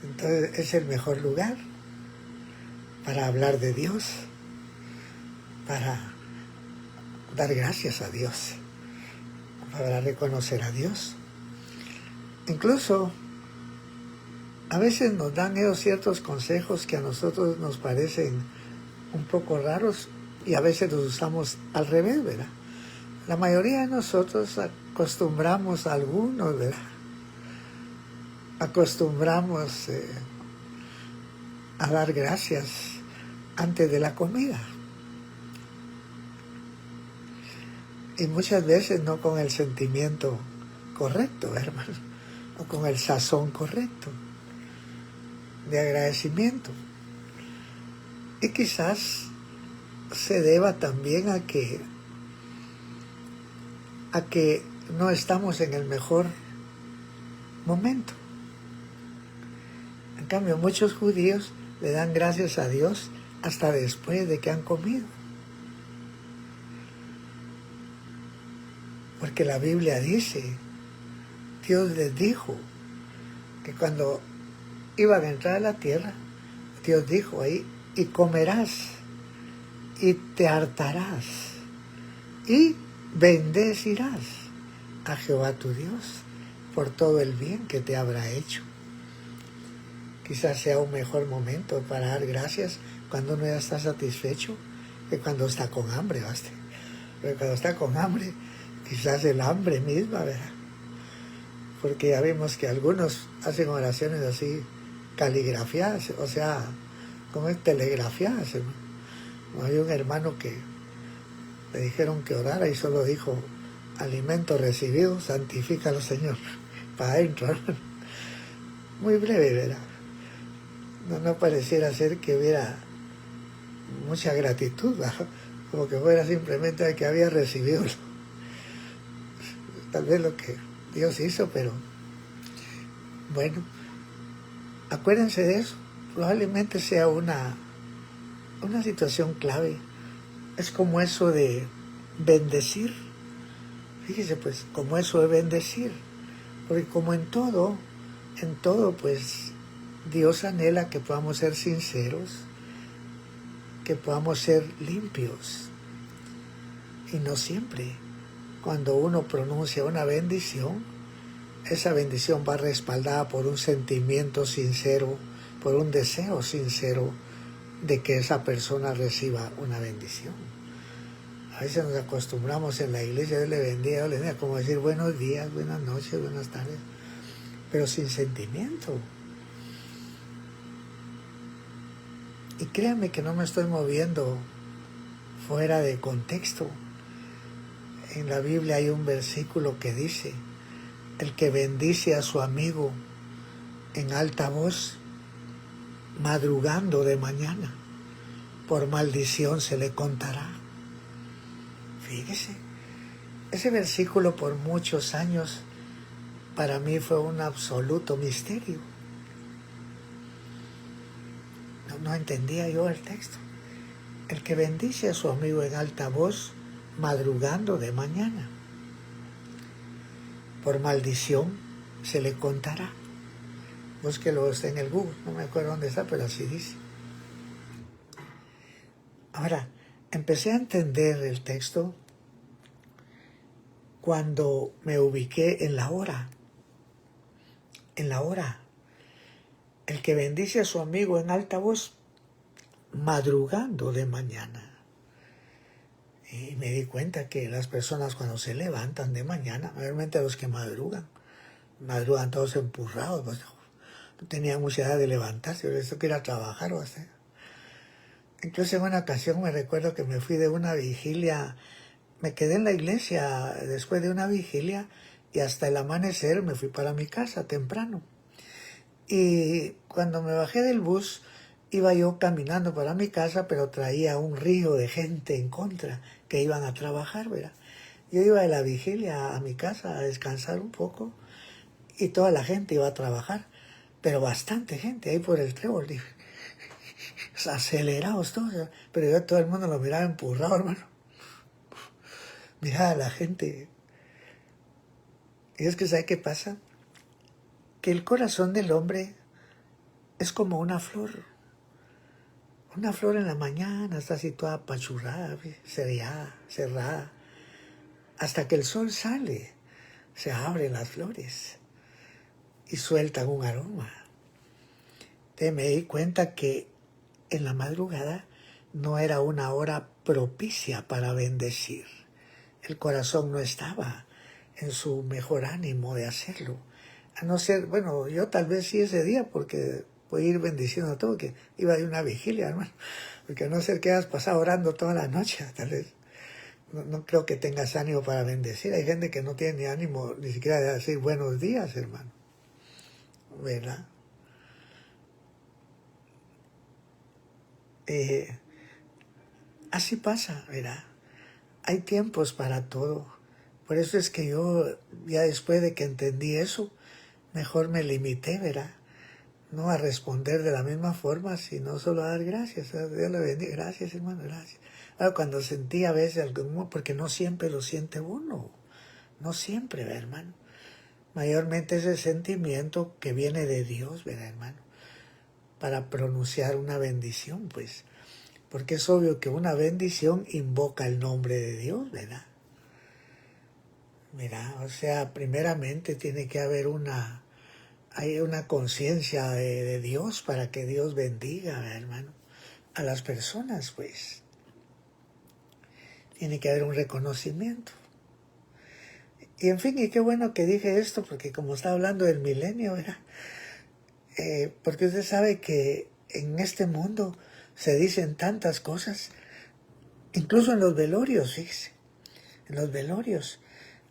Entonces es el mejor lugar para hablar de Dios, para dar gracias a Dios, para reconocer a Dios. Incluso a veces nos dan ellos ciertos consejos que a nosotros nos parecen un poco raros y a veces los usamos al revés, ¿verdad? La mayoría de nosotros acostumbramos a algunos, ¿verdad? Acostumbramos a dar gracias antes de la comida. Y muchas veces no con el sentimiento correcto, hermano, o con el sazón correcto de agradecimiento. Y quizás se deba también a que no estamos en el mejor momento. En cambio, muchos judíos le dan gracias a Dios hasta después de que han comido. Porque la Biblia dice, Dios les dijo que cuando iban a entrar a la tierra, Dios dijo ahí, y comerás, y te hartarás, y bendecirás a Jehová tu Dios por todo el bien que te habrá hecho. Quizás sea un mejor momento para dar gracias cuando uno ya está satisfecho que cuando está con hambre, ¿basta? Pero cuando está con hambre, quizás el hambre misma, ¿verdad? Porque ya vimos que algunos hacen oraciones así caligrafiadas, o sea, como es telegrafiadas, ¿no? Hay un hermano que le dijeron que orara y solo dijo, alimento recibido, santifícalo, Señor, para adentro. Muy breve, ¿verdad? No pareciera ser que hubiera mucha gratitud, ¿verdad? Como que fuera simplemente el que había recibido tal vez lo que Dios hizo, pero bueno, acuérdense de eso, probablemente sea una situación clave. Es como eso de bendecir, fíjese pues, como eso de bendecir, porque como en todo pues Dios anhela que podamos ser sinceros, que podamos ser limpios, y no siempre cuando uno pronuncia una bendición, esa bendición va respaldada por un sentimiento sincero, por un deseo sincero de que esa persona reciba una bendición. A veces nos acostumbramos en la iglesia, Dios le bendiga, Dios le bendiga, como decir buenos días, buenas noches, buenas tardes, pero sin sentimiento. Y créanme que no me estoy moviendo fuera de contexto. En la Biblia hay un versículo que dice, el que bendice a su amigo en alta voz, madrugando de mañana, por maldición se le contará. Fíjese, ese versículo por muchos años para mí fue un absoluto misterio. No entendía yo el texto. El que bendice a su amigo en alta voz, madrugando de mañana, por maldición se le contará. Búsquelo usted en el Google, no me acuerdo dónde está, pero así dice. Ahora, empecé a entender el texto cuando me ubiqué en la hora. En la hora. El que bendice a su amigo en alta voz, madrugando de mañana. Y me di cuenta que las personas cuando se levantan de mañana, mayormente los que madrugan todos empurrados, pues, no tenían mucha edad de levantarse, pero eso que ir a trabajar o hacer. Incluso en una ocasión me recuerdo que me fui de una vigilia, me quedé en la iglesia después de una vigilia y hasta el amanecer me fui para mi casa temprano. Y cuando me bajé del bus, iba yo caminando para mi casa, pero traía un río de gente en contra que iban a trabajar, ¿verdad? Yo iba de la vigilia a mi casa a descansar un poco y toda la gente iba a trabajar, pero bastante gente ahí por el trébol, acelerados todos, pero yo todo el mundo lo miraba empurrado, hermano. Miraba a la gente. Y es que ¿sabe qué pasa? Que el corazón del hombre es como una flor. Una flor en la mañana está así toda apachurrada, cerrada. Hasta que el sol sale, se abren las flores y sueltan un aroma. Entonces me di cuenta que en la madrugada no era una hora propicia para bendecir. El corazón no estaba en su mejor ánimo de hacerlo. A no ser, bueno, yo tal vez sí ese día, porque puede ir bendiciendo a todo, que iba de una vigilia, hermano, porque a no ser que hayas pasado orando toda la noche, tal vez no creo que tengas ánimo para bendecir. Hay gente que no tiene ni ánimo ni siquiera de decir buenos días, hermano, ¿verdad? Así pasa, ¿verdad? Hay tiempos para todo. Por eso es que yo, ya después de que entendí eso, mejor me limité, ¿verdad? No a responder de la misma forma, sino solo a dar gracias. Dios le bendiga. Gracias, hermano, gracias. Ahora, cuando sentí a veces algo, porque no siempre lo siente uno. No siempre, ¿verdad, hermano? Mayormente ese sentimiento que viene de Dios, ¿verdad, hermano? Para pronunciar una bendición, pues. Porque es obvio que una bendición invoca el nombre de Dios, ¿verdad? Mira, o sea, primeramente tiene que haber hay una conciencia de Dios para que Dios bendiga, ¿verdad, hermano? A las personas, pues. Tiene que haber un reconocimiento. Y en fin, y qué bueno que dije esto, porque como está hablando del milenio, ¿verdad? Porque usted sabe que en este mundo se dicen tantas cosas, incluso en los velorios, fíjese, en los velorios.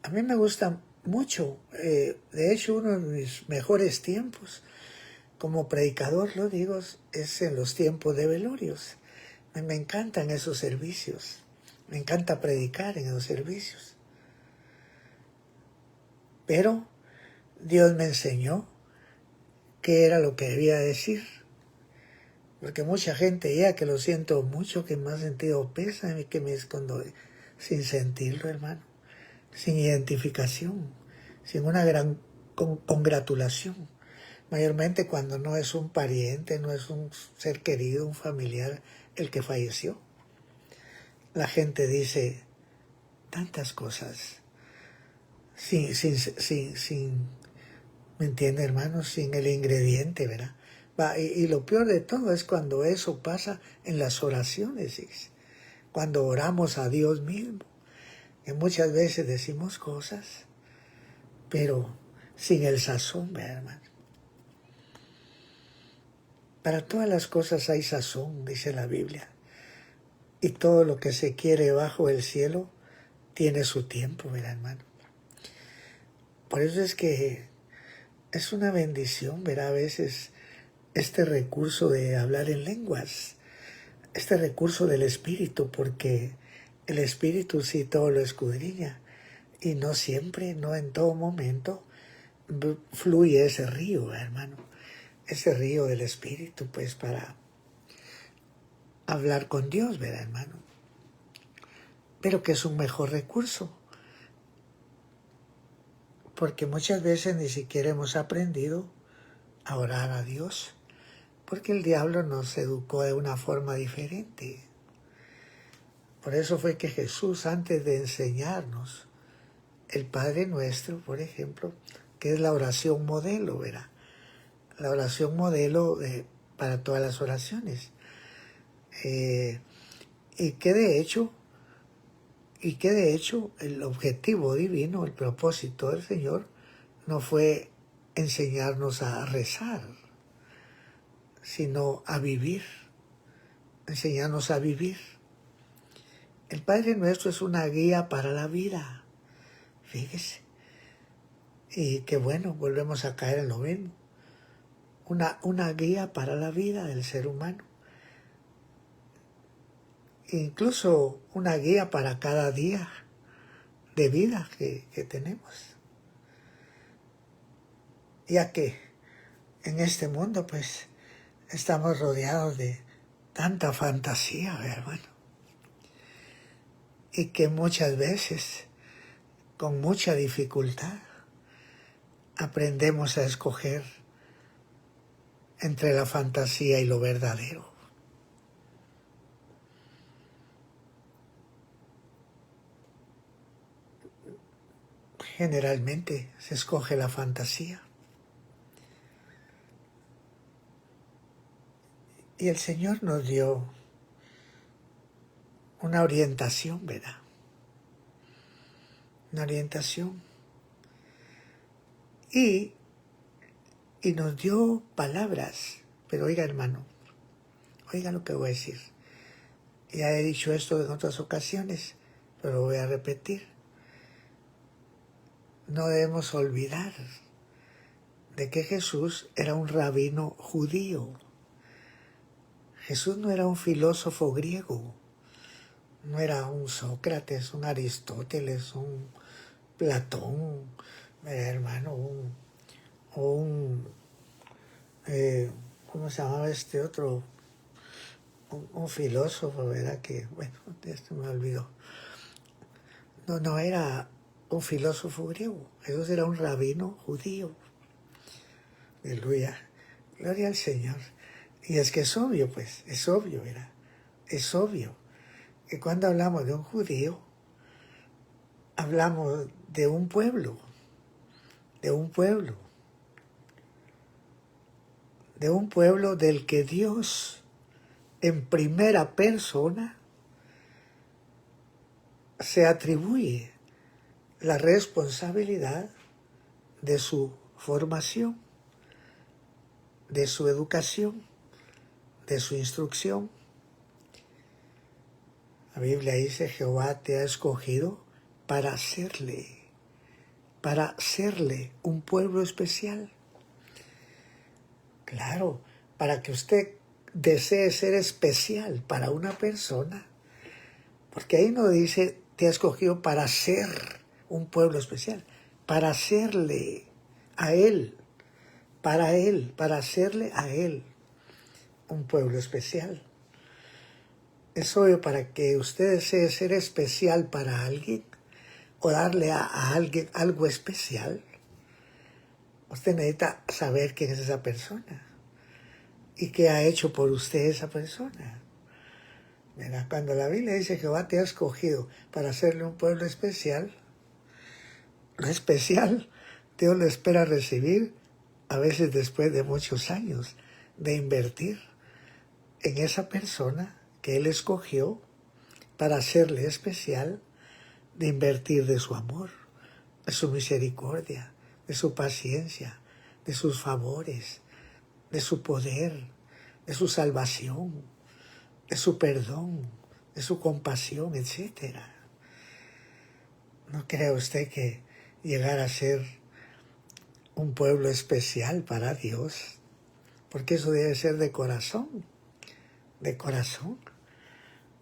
A mí me gusta mucho, de hecho uno de mis mejores tiempos como predicador, lo digo, es en los tiempos de velorios. Me encantan esos servicios, me encanta predicar en esos servicios. Pero Dios me enseñó qué era lo que debía decir. Porque mucha gente, ya que lo siento mucho, que me ha sentido pésame, que me escondo sin sentirlo, hermano, sin identificación, sin una gran congratulación. Mayormente cuando no es un pariente, no es un ser querido, un familiar el que falleció. La gente dice tantas cosas sin ¿me entiende, hermano? Sin el ingrediente, ¿verdad? Y lo peor de todo es cuando eso pasa en las oraciones, ¿sí? Cuando oramos a Dios mismo, que muchas veces decimos cosas, pero sin el sazón, ¿verdad, hermano? Para todas las cosas hay sazón, dice la Biblia, y todo lo que se quiere bajo el cielo tiene su tiempo, ¿verdad, hermano? Por eso es que es una bendición, ¿verdad? A veces este recurso de hablar en lenguas, este recurso del Espíritu, porque el Espíritu sí todo lo escudriña y no siempre, no en todo momento fluye ese río, hermano, ese río del Espíritu, pues para hablar con Dios, ¿verdad, hermano? Pero que es un mejor recurso, porque muchas veces ni siquiera hemos aprendido a orar a Dios, porque el diablo nos educó de una forma diferente. Por eso fue que Jesús, antes de enseñarnos el Padre Nuestro, por ejemplo, que es la oración modelo, ¿verdad? La oración modelo para todas las oraciones. Y que de hecho el objetivo divino, el propósito del Señor, no fue enseñarnos a rezar, sino a vivir, enseñarnos a vivir. El Padre Nuestro es una guía para la vida, fíjese. Y que bueno, volvemos a caer en lo mismo. Una guía para la vida del ser humano. Incluso una guía para cada día de vida que tenemos. Ya que en este mundo pues estamos rodeados de tanta fantasía, hermano. Y que muchas veces, con mucha dificultad, aprendemos a escoger entre la fantasía y lo verdadero. Generalmente se escoge la fantasía. Y el Señor nos dio una orientación, ¿verdad? Una orientación. Y nos dio palabras, pero oiga, hermano, oiga lo que voy a decir. Ya he dicho esto en otras ocasiones, pero lo voy a repetir. No debemos olvidar de que Jesús era un rabino judío. Jesús no era un filósofo griego, no era un Sócrates, un Aristóteles, un Platón, hermano, ¿cómo se llamaba este otro? Un filósofo, ¿verdad? Que, bueno, esto me olvidó. No era un filósofo griego, Jesús era un rabino judío. Aleluya, gloria al Señor. Y es que es obvio, pues, es obvio, ¿verdad? Es obvio que cuando hablamos de un judío, hablamos de un pueblo, de un pueblo, de un pueblo del que Dios, en primera persona, se atribuye la responsabilidad de su formación, de su educación, de su instrucción. La Biblia dice, Jehová te ha escogido para serle un pueblo especial. Claro, para que usted desee ser especial para una persona, porque ahí no dice, te ha escogido para ser un pueblo especial, para serle a Él, para hacerle a Él un pueblo especial. Es obvio, para que usted desee ser especial para alguien o darle a alguien algo especial, usted necesita saber quién es esa persona y qué ha hecho por usted esa persona. Mira, cuando la Biblia dice Jehová te ha escogido para hacerle un pueblo especial, lo especial Dios lo espera recibir a veces después de muchos años de invertir en esa persona que Él escogió para hacerle especial, de invertir de su amor, de su misericordia, de su paciencia, de sus favores, de su poder, de su salvación, de su perdón, de su compasión, etc. ¿No cree usted que llegar a ser un pueblo especial para Dios? Porque eso debe ser de corazón,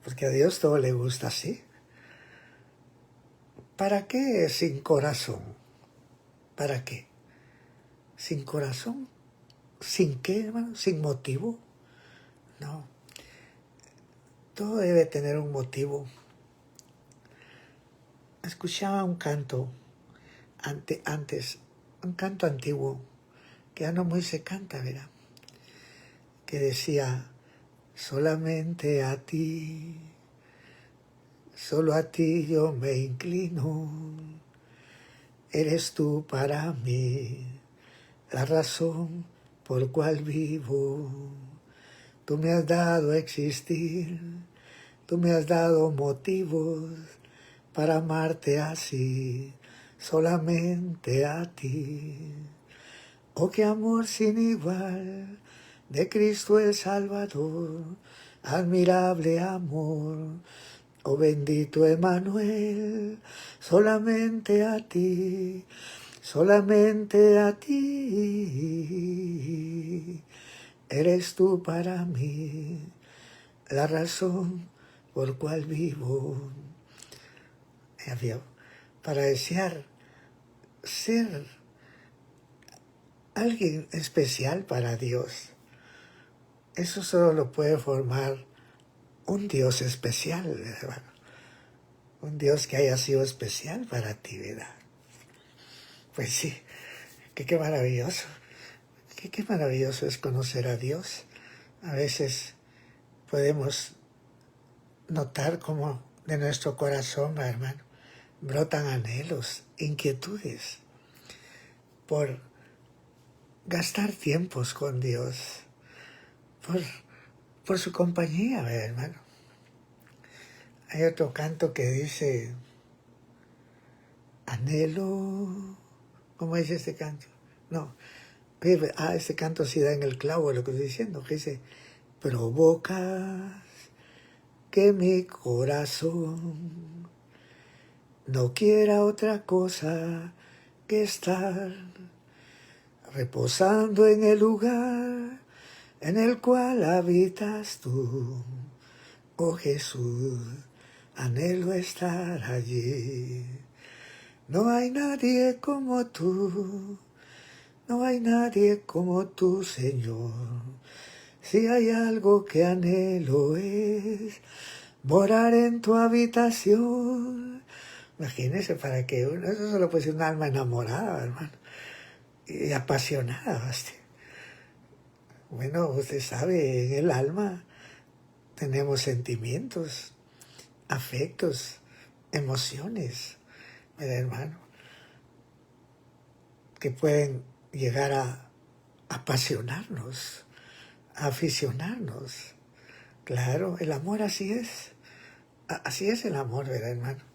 porque a Dios todo le gusta así. ¿Para qué sin corazón? ¿Para qué? ¿Sin corazón? ¿Sin qué, hermano? ¿Sin motivo? No. Todo debe tener un motivo. Escuchaba un canto antes, un canto antiguo, que ya no muy se canta, ¿verdad? Que decía, solamente a ti, solo a ti yo me inclino, eres tú para mí la razón por cual vivo. Tú me has dado a existir, tú me has dado motivos para amarte así, solamente a ti. Oh, qué amor sin igual de Cristo el Salvador, admirable amor. Oh, bendito Emmanuel, solamente a ti, solamente a ti. Eres tú para mí la razón por cual vivo. Para desear ser alguien especial para Dios, eso solo lo puede formar un Dios especial, ¿verdad? Un Dios que haya sido especial para ti, ¿verdad? Pues sí, qué maravilloso. Qué maravilloso es conocer a Dios. A veces podemos notar cómo de nuestro corazón, hermano, brotan anhelos, inquietudes por gastar tiempos con Dios, por su compañía, hermano. Hay otro canto que dice, anhelo, ¿cómo dice este canto? No, Este canto sí da en el clavo lo que estoy diciendo, que dice, provocas que mi corazón no quiera otra cosa que estar reposando en el lugar en el cual habitas tú. Oh Jesús, anhelo estar allí. No hay nadie como tú, no hay nadie como tú, Señor. Si hay algo que anhelo es morar en tu habitación. Imagínese para que eso solo puede ser un alma enamorada, hermano, y apasionada, ¿viste? Bueno, usted sabe, en el alma tenemos sentimientos, afectos, emociones, ¿verdad, hermano? Que pueden llegar a apasionarnos, a aficionarnos. Claro, el amor así es. Así es el amor, ¿verdad, hermano?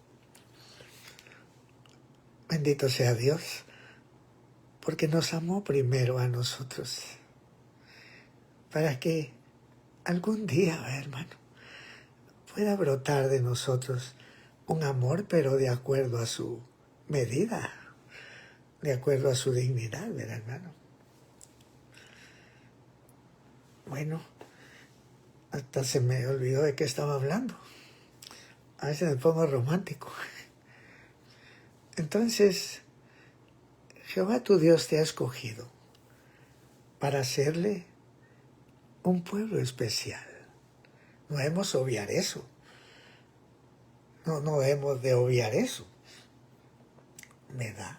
Bendito sea Dios, porque nos amó primero a nosotros, para que algún día, hermano, pueda brotar de nosotros un amor, pero de acuerdo a su medida, de acuerdo a su dignidad, ¿verdad, hermano? Bueno, hasta se me olvidó de qué estaba hablando. A veces me pongo romántico. Entonces, Jehová tu Dios te ha escogido para hacerle un pueblo especial. No debemos obviar eso. No debemos de obviar eso. ¿Verdad?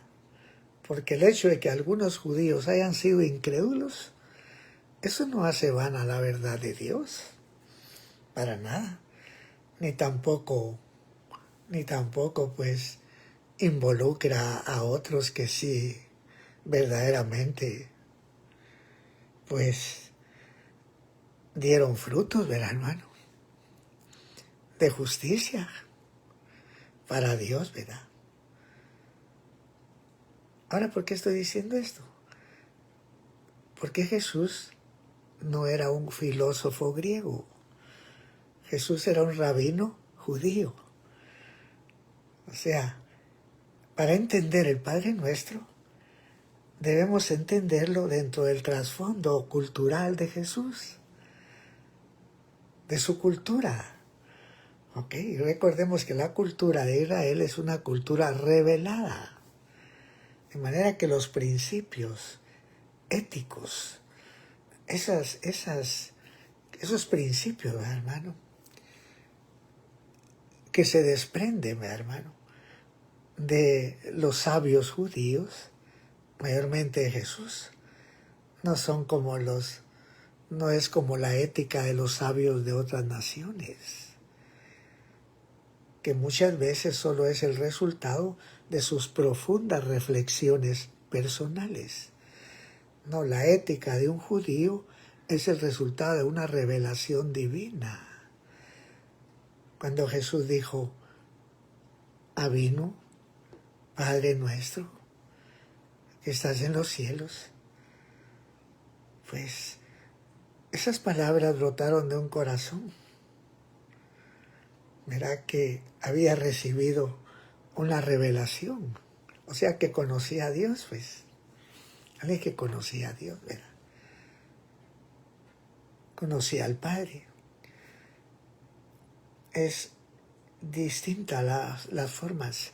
Porque el hecho de que algunos judíos hayan sido incrédulos, eso no hace vana la verdad de Dios. Para nada. Ni tampoco pues involucra a otros que sí verdaderamente pues dieron frutos, ¿verdad, hermano? De justicia para Dios, ¿verdad? Ahora, ¿por qué estoy diciendo esto? Porque Jesús no era un filósofo griego. Jesús era un rabino judío. O sea, para entender el Padre Nuestro, debemos entenderlo dentro del trasfondo cultural de Jesús, de su cultura. ¿Ok? Y recordemos que la cultura de Israel es una cultura revelada. De manera que los principios éticos, esos principios, hermano, que se desprenden, hermano, de los sabios judíos, mayormente de Jesús, no es como la ética de los sabios de otras naciones, que muchas veces solo es el resultado de sus profundas reflexiones personales. No, la ética de un judío es el resultado de una revelación divina. Cuando Jesús dijo, Avinu, Padre nuestro, que estás en los cielos, pues esas palabras brotaron de un corazón. Verá que había recibido una revelación, o sea que conocía a Dios, pues. Alguien que conocía a Dios, ¿verdad? Conocía al Padre. Es distinta las formas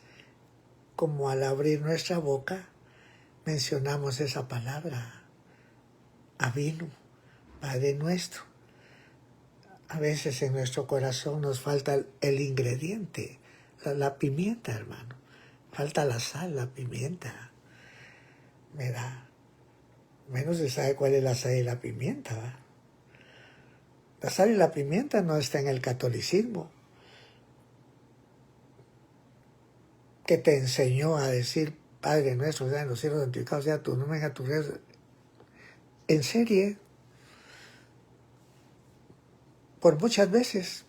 como al abrir nuestra boca mencionamos esa palabra, Avinu, Padre nuestro. A veces en nuestro corazón nos falta el ingrediente, la pimienta, hermano. Falta la sal, la pimienta. ¿Verdad? Menos se sabe cuál es la sal y la pimienta, ¿verdad? La sal y la pimienta no está en el catolicismo, que te enseñó a decir, Padre nuestro, sea en los cielos santificado sea tu nombre, venga tu reino. En serie, por muchas veces.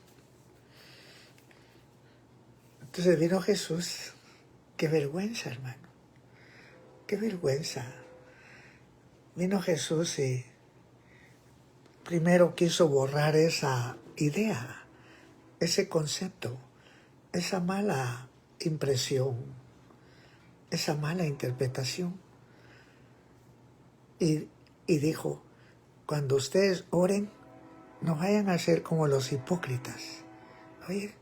Entonces vino Jesús. Qué vergüenza, hermano. Qué vergüenza. Vino Jesús y primero quiso borrar esa idea, ese concepto, esa mala impresión, esa mala interpretación. Y dijo, cuando ustedes oren, no vayan a ser como los hipócritas. Oye,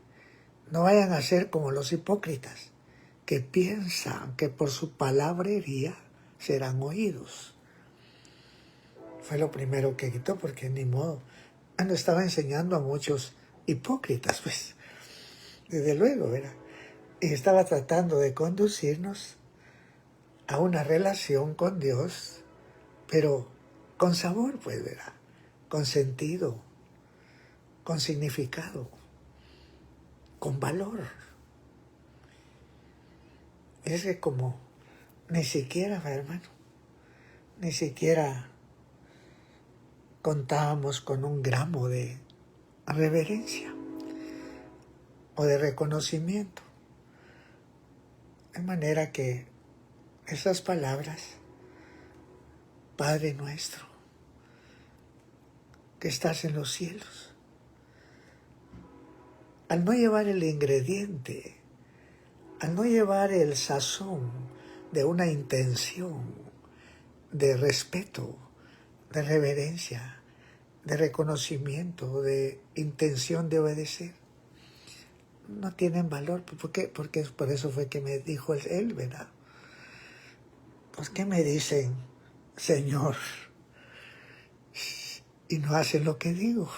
no vayan a ser como los hipócritas, que piensan que por su palabrería serán oídos. Fue lo primero que quitó, porque ni modo. Estaba enseñando a muchos hipócritas, pues, desde luego, ¿verdad? Y estaba tratando de conducirnos a una relación con Dios, pero con sabor, pues, ¿verdad? Con sentido, con significado, con valor. Es que como ni siquiera, hermano, ni siquiera contábamos con un gramo de reverencia o de reconocimiento. De manera que esas palabras, Padre nuestro, que estás en los cielos, al no llevar el ingrediente, al no llevar el sazón de una intención de respeto, de reverencia, de reconocimiento, de intención de obedecer, no tienen valor. ¿Por qué? Porque por eso fue que me dijo él, ¿verdad? Pues ¿qué me dicen, Señor? Y no hacen lo que digo.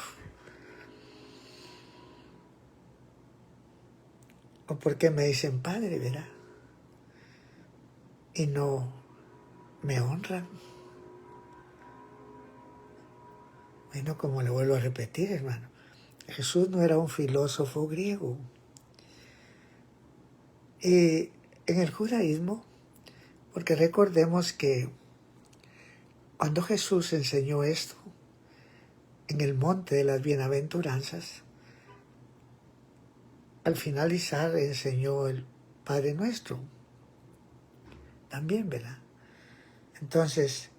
¿O por qué me dicen Padre, verdad? Y no me honran. Bueno, como le vuelvo a repetir, hermano, Jesús no era un filósofo griego. Y en el judaísmo, porque recordemos que cuando Jesús enseñó esto en el monte de las bienaventuranzas, al finalizar enseñó el Padre Nuestro, también, ¿verdad? Entonces,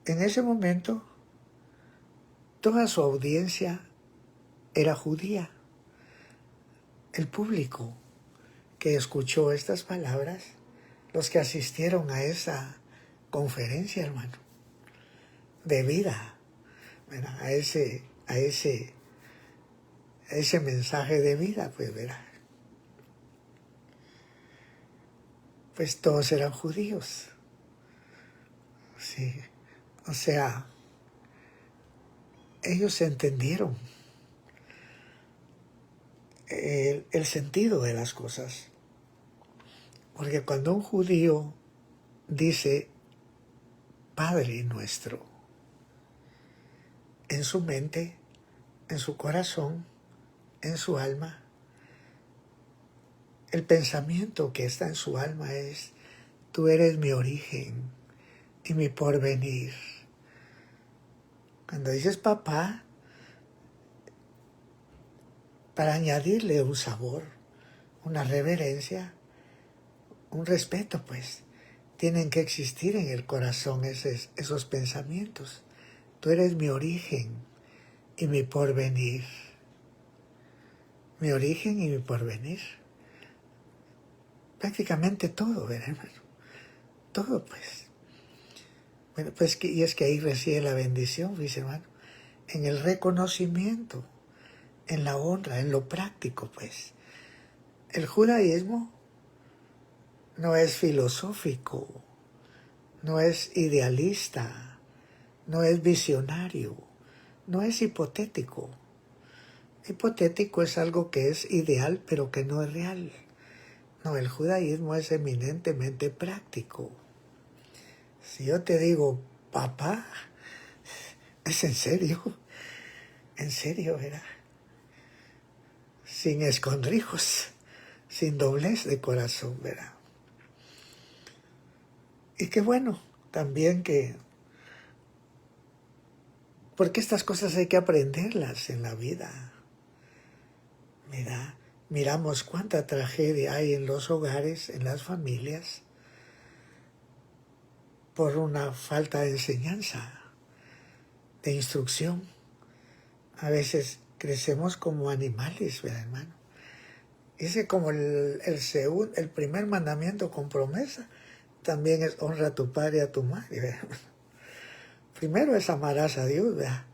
en ese momento, toda su audiencia era judía. El público que escuchó estas palabras, los que asistieron a esa conferencia, hermano, de vida, ¿verdad? A ese mensaje de vida, pues, ¿verdad? Pues todos eran judíos. Sí. O sea, ellos entendieron el sentido de las cosas. Porque cuando un judío dice Padre nuestro, en su mente, en su corazón, en su alma, el pensamiento que está en su alma es: tú eres mi origen y mi porvenir. Cuando dices papá, para añadirle un sabor, una reverencia, un respeto, pues, tienen que existir en el corazón esos pensamientos. Tú eres mi origen y mi porvenir. Mi origen y mi porvenir. Prácticamente todo, ¿verdad, hermano? Todo, pues. Bueno, pues, y es que ahí reside la bendición, dice, hermano, en el reconocimiento, en la honra, en lo práctico, pues. El judaísmo no es filosófico, no es idealista, no es visionario, no es hipotético. Hipotético es algo que es ideal, pero que no es real. No, el judaísmo es eminentemente práctico. Si yo te digo, papá, es en serio, ¿verdad? Sin escondrijos, sin doblez de corazón, ¿verdad? Y qué bueno también porque estas cosas hay que aprenderlas en la vida, ¿verdad? Miramos cuánta tragedia hay en los hogares, en las familias, por una falta de enseñanza, de instrucción. A veces crecemos como animales, ¿verdad, hermano? Dice como el primer mandamiento con promesa, también es honra a tu padre y a tu madre, ¿verdad? Primero es amarás a Dios, ¿verdad?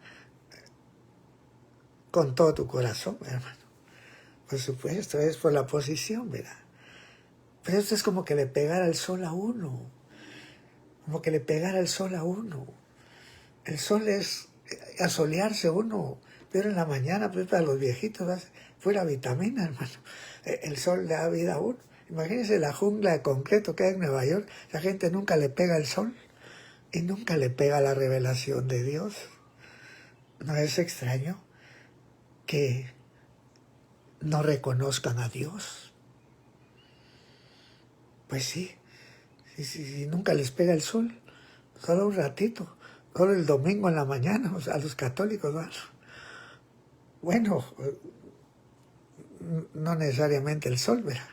Con todo tu corazón, hermano. Por supuesto, es por la posición, ¿verdad? Pero esto es como que le pegara el sol a uno. Como que le pegara el sol a uno. El sol es asolearse uno, pero en la mañana, pues para los viejitos, fuera vitamina, hermano. El sol le da vida a uno. Imagínense la jungla de concreto que hay en Nueva York. La gente nunca le pega el sol y nunca le pega la revelación de Dios. ¿No es extraño que no reconozcan a Dios? Pues sí, si nunca les pega el sol, solo un ratito, solo el domingo en la mañana, o sea, a los católicos, ¿no? Bueno, no necesariamente el sol, ¿verdad?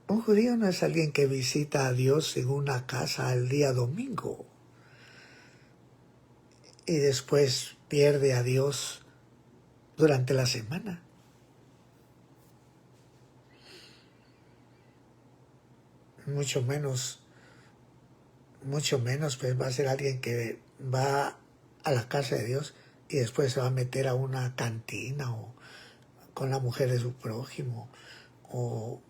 Un judío no es alguien que visita a Dios en una casa el día domingo y después pierde a Dios durante la semana. Mucho menos pues va a ser alguien que va a la casa de Dios y después se va a meter a una cantina o con la mujer de su prójimo o,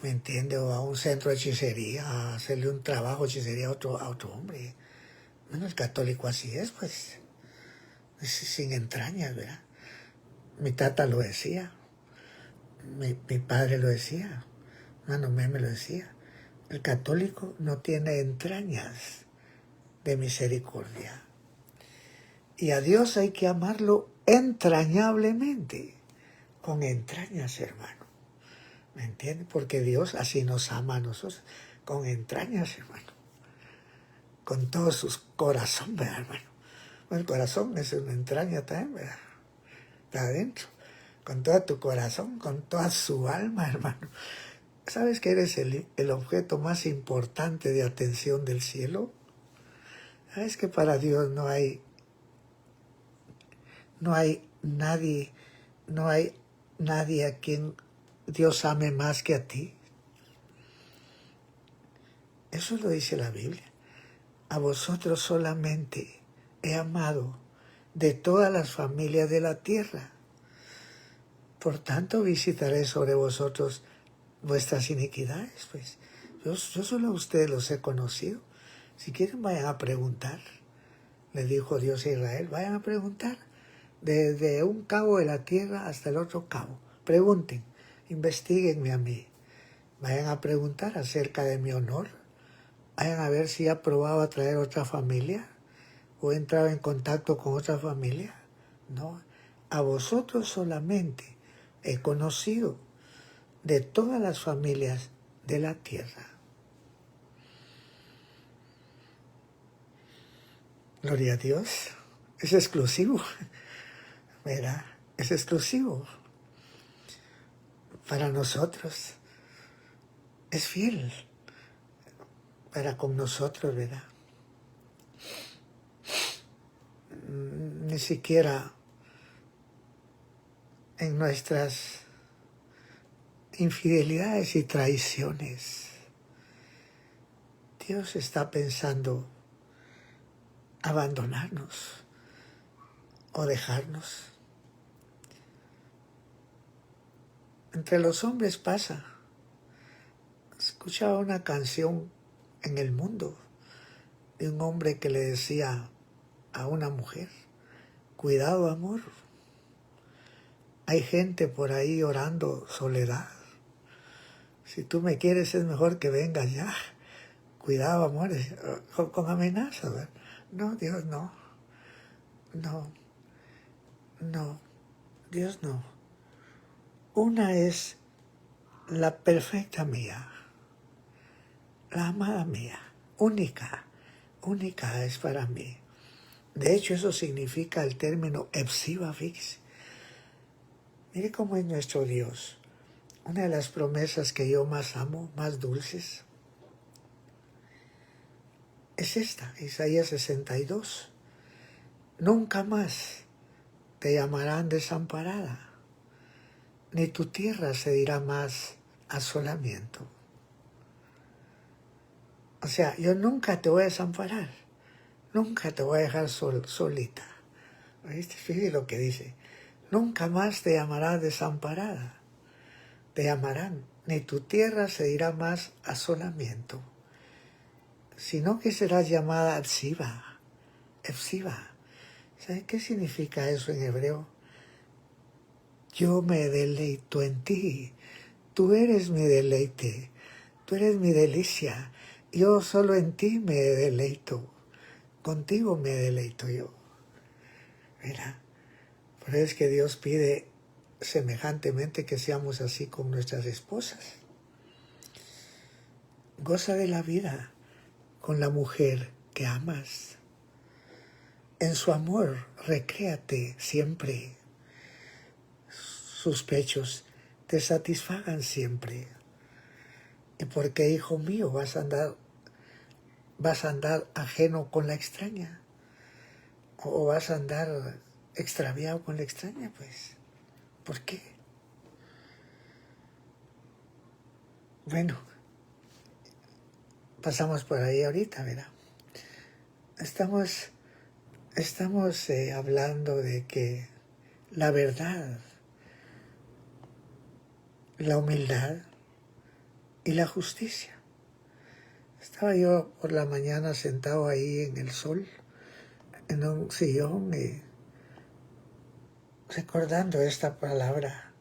¿me entiende? O a un centro de hechicería, a hacerle un trabajo de hechicería a otro hombre. Bueno, el católico así es, pues, sin entrañas, ¿verdad? Mi tata lo decía, mi padre lo decía, Mano Meme lo decía. El católico no tiene entrañas de misericordia. Y a Dios hay que amarlo entrañablemente, con entrañas, hermano. ¿Me entiende? Porque Dios así nos ama a nosotros, con entrañas, hermano. Con todo su corazón, ¿verdad, hermano? Bueno, el corazón es una entraña también, ¿verdad? Está adentro. Con todo tu corazón, con toda su alma, hermano. ¿Sabes que eres el objeto más importante de atención del cielo? ¿Sabes que para Dios no hay nadie a quien Dios ame más que a ti? Eso lo dice la Biblia. A vosotros solamente he amado de todas las familias de la tierra. Por tanto visitaré sobre vosotros vuestras iniquidades, pues. Yo solo a ustedes los he conocido. Si quieren vayan a preguntar. Le dijo Dios a Israel, vayan a preguntar. Desde un cabo de la tierra hasta el otro cabo. Pregunten, investiguenme a mí. Vayan a preguntar acerca de mi honor. Vayan a ver si ha probado a traer otra familia o he entrado en contacto con otra familia. No, a vosotros solamente he conocido de todas las familias de la tierra. Gloria a Dios. Es exclusivo. ¿Verdad? Es exclusivo para nosotros. Es fiel para con nosotros, ¿verdad? Ni siquiera en nuestras infidelidades y traiciones Dios está pensando abandonarnos o dejarnos. Entre los hombres pasa. Escuchaba una canción en el mundo de un hombre que le decía a una mujer, cuidado amor, hay gente por ahí orando soledad. Si tú me quieres es mejor que vengas ya. Cuidado amor, con amenaza, ¿verdad? No, Dios no. No, Dios no. Una es la perfecta mía, la amada mía, única es para mí. De hecho, eso significa el término epsiba fix. Mire cómo es nuestro Dios. Una de las promesas que yo más amo, más dulces, es esta, Isaías 62. Nunca más te llamarán desamparada, ni tu tierra se dirá más asolamiento. O sea, yo nunca te voy a desamparar, nunca te voy a dejar solita. ¿Oíste? Fíjate lo que dice. Nunca más te llamarás desamparada, te llamarán, ni tu tierra se dirá más asolamiento, sino que serás llamada Epsiba. Epsiba. ¿Sabes qué significa eso en hebreo? Yo me deleito en ti, tú eres mi deleite, tú eres mi delicia, yo solo en ti me deleito, contigo me deleito yo. Mira, por eso es que Dios pide semejantemente que seamos así con nuestras esposas. Goza de la vida con la mujer que amas. En su amor, recréate siempre. Sus pechos te satisfagan siempre. ¿Y por qué, hijo mío, vas a andar ajeno con la extraña? ¿O vas a andar extraviado con la extraña? Pues, ¿por qué? Bueno, pasamos por ahí ahorita, ¿verdad? Estamos hablando de que la verdad, la humildad y la justicia. Estaba yo por la mañana sentado ahí en el sol, en un sillón, recordando esta palabra.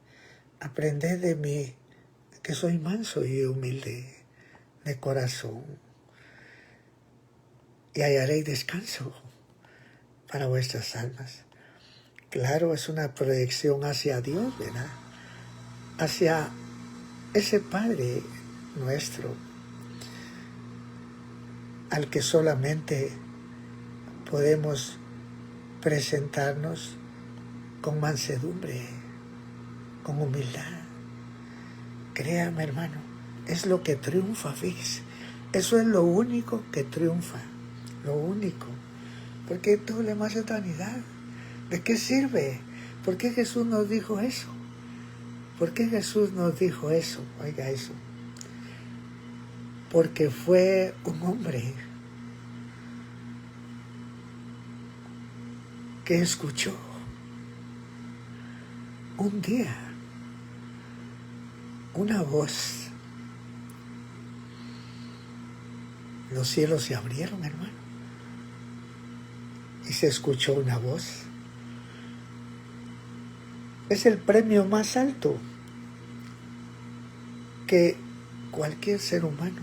Aprended de mí, que soy manso y humilde de corazón, y hallaréis descanso para vuestras almas. Claro, es una proyección hacia Dios, ¿verdad? Hacia ese Padre nuestro, al que solamente podemos presentarnos con mansedumbre, con humildad. Créame, hermano, es lo que triunfa, fíjese. Eso es lo único que triunfa, lo único. Porque todo lo demás es vanidad. ¿De qué sirve? ¿Por qué Jesús nos dijo eso? ¿Por qué Jesús nos dijo eso? Oiga eso. Porque fue un hombre que escuchó un día una voz. Los cielos se abrieron, hermano, y se escuchó una voz. Es el premio más alto que cualquier ser humano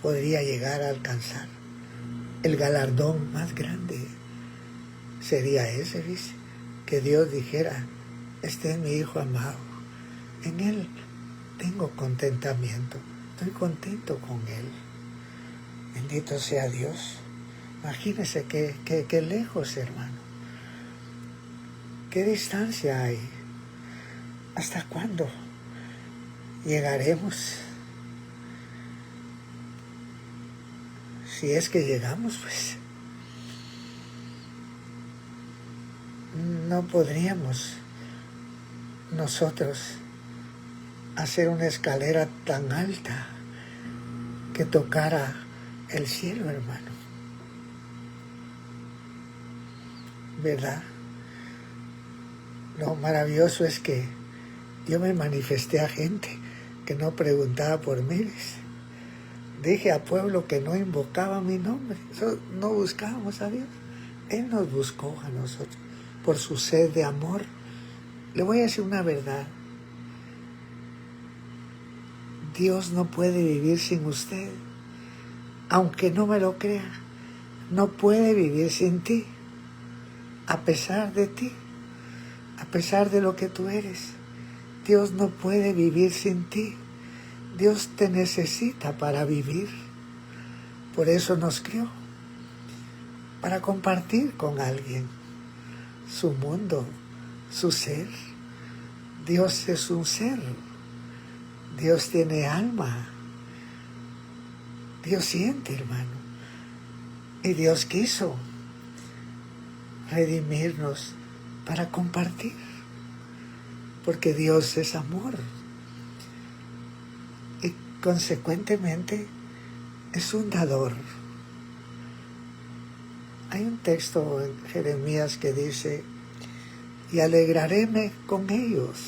podría llegar a alcanzar. El galardón más grande sería ese, ¿viste? Que Dios dijera: este es mi Hijo amado, en Él tengo contentamiento, estoy contento con Él. Bendito sea Dios. Imagínese qué lejos, hermano. ¿Qué distancia hay? ¿Hasta cuándo llegaremos? Si es que llegamos, pues no podríamos nosotros hacer una escalera tan alta que tocara el cielo, hermano. ¿Verdad? Lo maravilloso es que yo me manifesté a gente que no preguntaba por mí. Dije a pueblo que no invocaba mi nombre. No buscábamos a Dios. Él nos buscó a nosotros por su sed de amor. Le voy a decir una verdad. Dios no puede vivir sin usted. Aunque no me lo crea, no puede vivir sin ti. A pesar de ti, a pesar de lo que tú eres, Dios no puede vivir sin ti. Dios te necesita para vivir. Por eso nos crió, para compartir con alguien su mundo, su ser. Dios es un ser. Dios tiene alma. Dios siente, hermano. Y Dios quiso redimirnos para compartir, porque Dios es amor y consecuentemente es un dador. Hay un texto en Jeremías que dice: y alegraréme con ellos,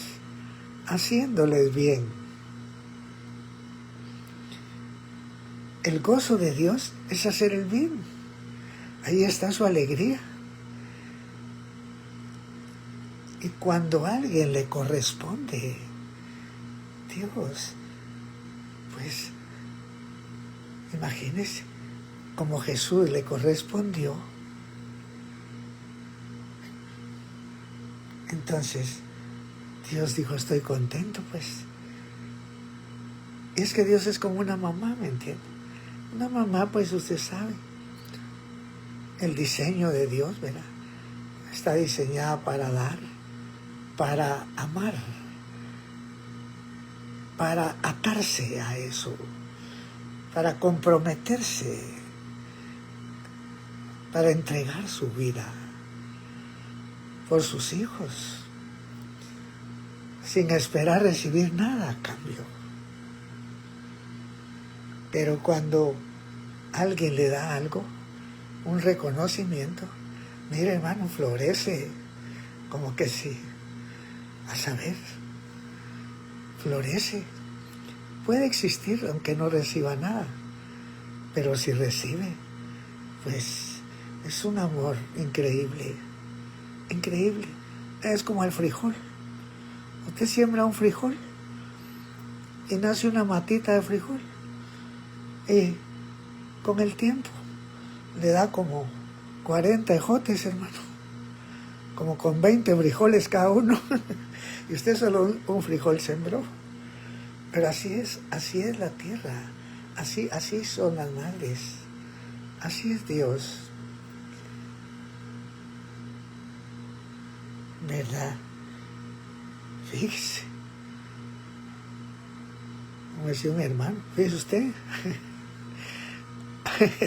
haciéndoles bien. El gozo de Dios es hacer el bien. Ahí está su alegría. Y cuando a alguien le corresponde Dios, pues imagínense, como Jesús le correspondió, entonces Dios dijo: estoy contento, pues. Y es que Dios es como una mamá, ¿me entiende? Una mamá, pues usted sabe, el diseño de Dios, ¿verdad? Está diseñada para dar, para amar, para atarse a eso, para comprometerse, para entregar su vida por sus hijos, sin esperar recibir nada a cambio. Pero cuando alguien le da algo, un reconocimiento, mire, hermano, florece, como que sí, a saber, florece. Puede existir aunque no reciba nada, pero si recibe, pues es un amor increíble, increíble. Es como el frijol. Usted siembra un frijol y nace una matita de frijol, y con el tiempo le da como 40 ejotes, hermano, como con 20 frijoles cada uno. Y usted solo un frijol sembró. Pero así es la tierra, así son las madres, así es Dios, ¿verdad? Fíjese, como decía un hermano, fíjese usted,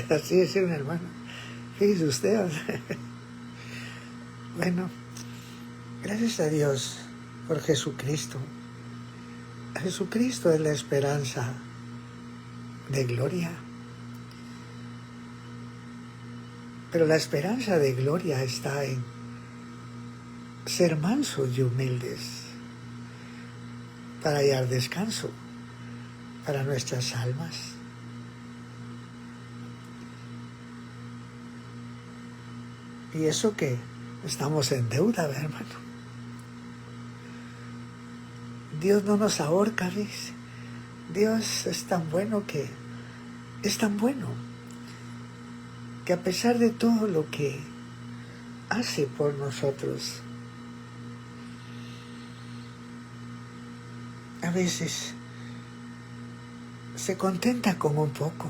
así decía un hermano, fíjese usted. Bueno, gracias a Dios por Jesucristo. Jesucristo es la esperanza de gloria. Pero la esperanza de gloria está en ser mansos y humildes para hallar descanso para nuestras almas. Y eso que estamos en deuda, hermano. Dios no nos ahorca, ¿ves? Dios es tan bueno que a pesar de todo lo que hace por nosotros, a veces se contenta con un poco.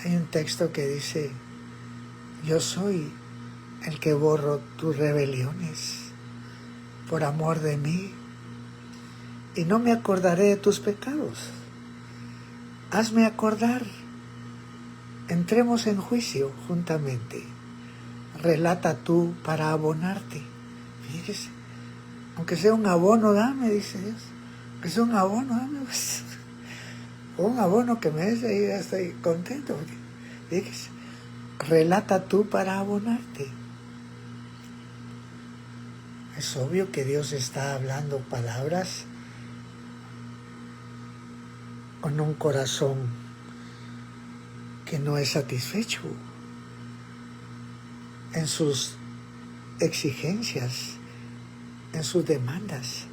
Hay un texto que dice: yo soy el que borro tus rebeliones por amor de mí, y no me acordaré de tus pecados. Hazme acordar, entremos en juicio juntamente. Relata tú para abonarte. Fíjese, aunque sea un abono, dame, dice Dios. Aunque sea un abono, dame. Pues. Un abono que me des, ahí ya estoy contento. Fíjese, relata tú para abonarte. Es obvio que Dios está hablando palabras con un corazón que no es satisfecho en sus exigencias, en sus demandas.